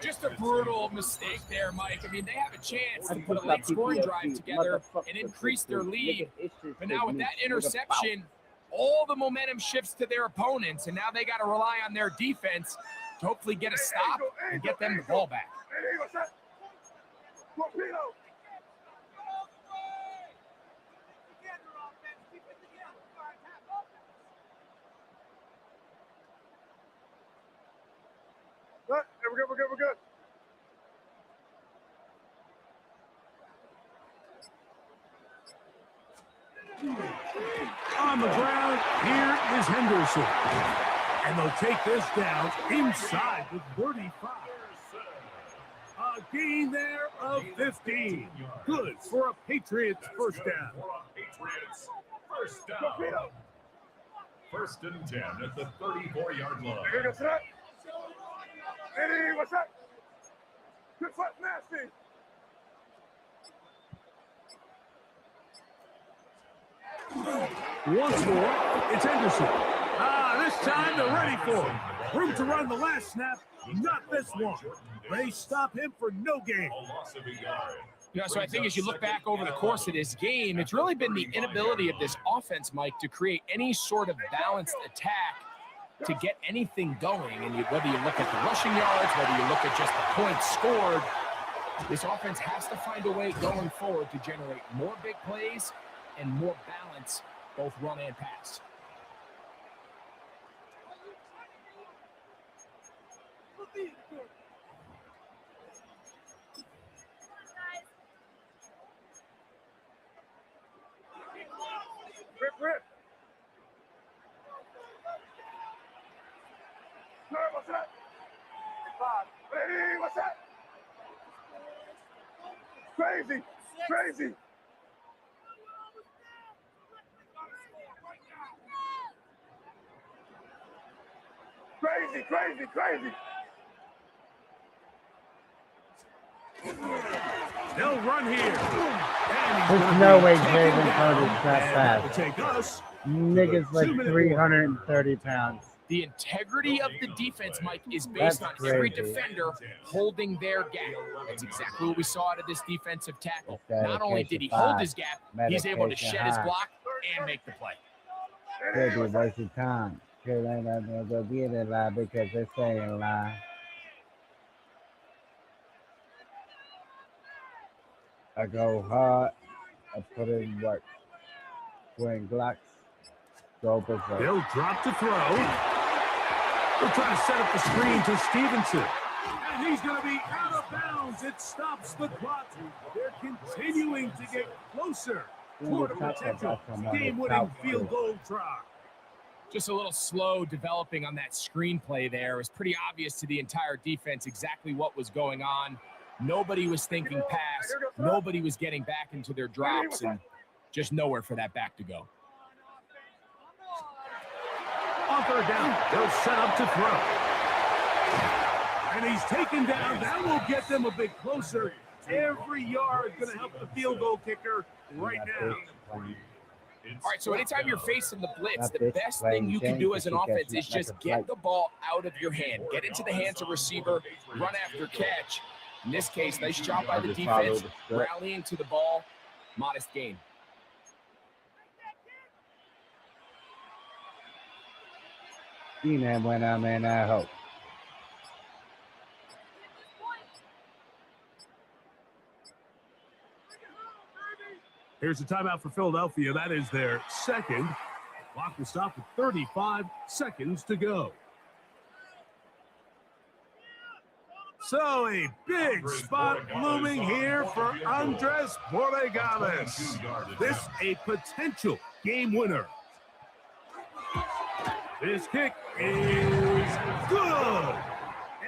S7: Just a brutal mistake there, Mike. I mean, they have a chance to put a late scoring drive together and increase their lead. But now with that interception, all the momentum shifts to their opponents, and now they got to rely on their defense to hopefully get a stop and get them the ball back.
S8: We're good.
S5: On the ground, here is Henderson. And they'll take this down inside the 35. A gain there of 15. Good for a Patriots first down.
S3: First down. 1st and 10 at the 34-yard line.
S8: Eddie, what's up? Good foot, nasty.
S5: Once more, it's Henderson. This time they're ready for him. Room to run the last snap, not this one. They stop him for no gain.
S7: You know, so I think as you look back over the course of this game, it's really been the inability of this offense, Mike, to create any sort of balanced attack to get anything going. And whether you look at the rushing yards, whether you look at just the points scored, this offense has to find a way going forward to generate more big plays and more balance, both run and pass.
S8: crazy, crazy. Crazy, crazy, crazy.
S5: They'll run here.
S10: There's no way Jalen Carter's that
S5: That'll
S10: fast.
S5: take us.
S10: Nigga's like 330 pounds.
S7: The integrity of the defense, Mike, is
S10: That's
S7: based on every
S10: crazy.
S7: defender holding their gap. That's exactly what we saw out of this defensive tackle.
S10: That's
S7: Not only did he
S10: dedication
S7: hold
S10: five.
S7: his gap, he's able to
S10: Medication
S7: shed his
S10: high.
S7: block and make the play.
S10: Could be wasting time. Could ain't gonna go get it lie because they're saying lie. I go hard. I put in work. When Glocks go berserk.
S5: They'll drop to throw. They'll try to set up the screen to Stevenson. And he's going to be out of bounds. It stops the clock. They're continuing to get closer toward a potential game-winning field goal try.
S7: Just a little slow developing on that screenplay there. It was pretty obvious to the entire defense exactly what was going on. Nobody was thinking pass. Nobody was getting back into their drops, and just nowhere for that back to go.
S5: On third down, they'll set up to throw. And he's taken down. That will get them a bit closer. Every yard is going to help the field goal kicker right now.
S7: All right, so anytime you're facing the blitz, the best thing you can do as an offense is just get the ball out of your hand. Get into the hands of receiver, run after catch. In this case, nice job by the defense, rallying to the ball. Modest gain.
S10: You know when I'm in I hope.
S5: Here's a timeout for Philadelphia. That is their second. Clock will stop with 35 seconds to go. So a big spot looming here for Andres Borregales. This a potential game winner. This kick is good.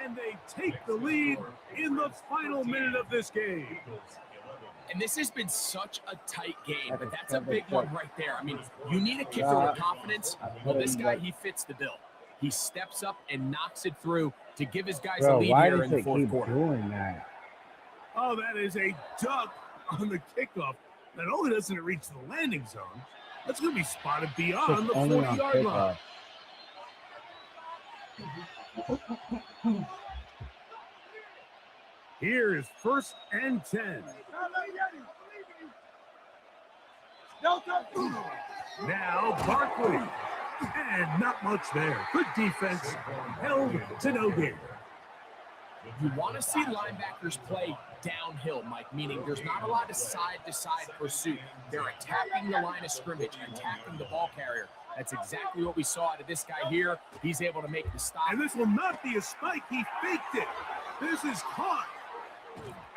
S5: And they take the lead in the final minute of this game.
S7: And this has been such a tight game, but that's a big one right there. I mean, you need a kicker with confidence. Well, this guy, he fits the bill. He steps up and knocks it through to give his guys a lead here in the fourth quarter.
S10: Doing that?
S5: Oh, that is a duck on the kickoff. Not only doesn't it reach the landing zone, that's going to be spotted beyond the 40-yard line. Here is 1st and 10. Now Barkley. And not much there. Good defense. Held to no gain.
S7: You want to see linebackers play downhill, Mike, meaning there's not a lot of side-to-side pursuit. They're attacking the line of scrimmage, attacking the ball carrier. That's exactly what we saw out of this guy here. He's able to make the stop.
S5: And this will not be a spike. He faked it. This is caught.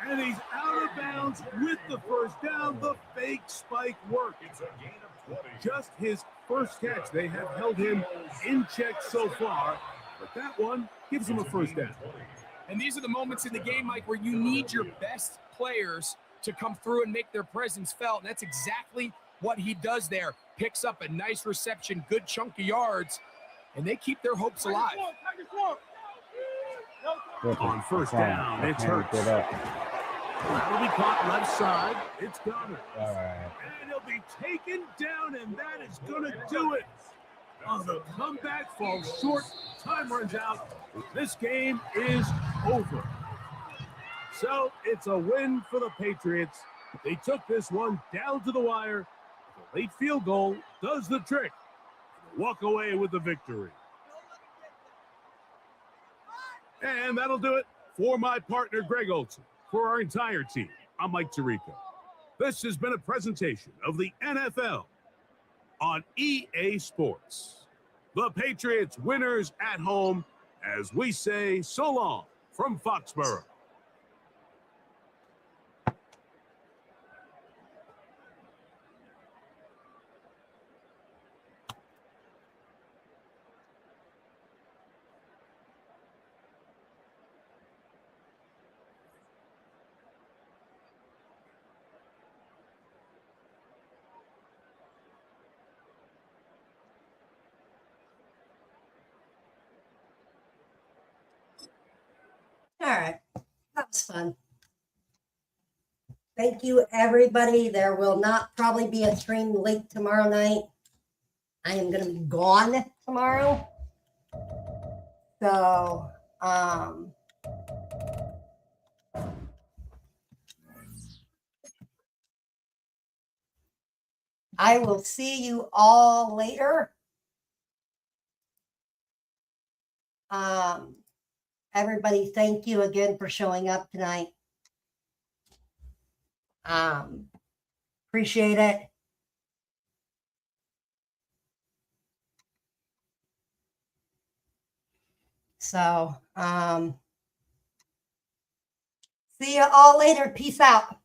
S5: And he's out of bounds with the first down. The fake spike worked. Just his first catch. They have held him in check so far, but that one gives him a first down.
S7: And these are the moments in the game, Mike, where you need your best players to come through and make their presence felt. And that's exactly what he does there. Picks up a nice reception, good chunk of yards, and they keep their hopes alive.
S5: On first down, it's Hurts. That'll be caught left side. It's Goddard.
S10: All right.
S5: And he'll be taken down, and that is going to do it. Oh, the comeback falls short. Time runs out. This game is over. So it's a win for the Patriots. They took this one down to the wire. The late field goal does the trick. Walk away with the victory. And that'll do it for my partner, Greg Olson. For our entire team, I'm Mike Tirico. This has been a presentation of the NFL on EA Sports. The Patriots winners at home as we say so long from Foxborough.
S1: right. That was fun. Thank you, everybody. There will not probably be a stream late tomorrow night. I am going to be gone tomorrow. So, I will see you all later. Everybody, thank you again for showing up tonight. Appreciate it. So, see you all later. Peace out.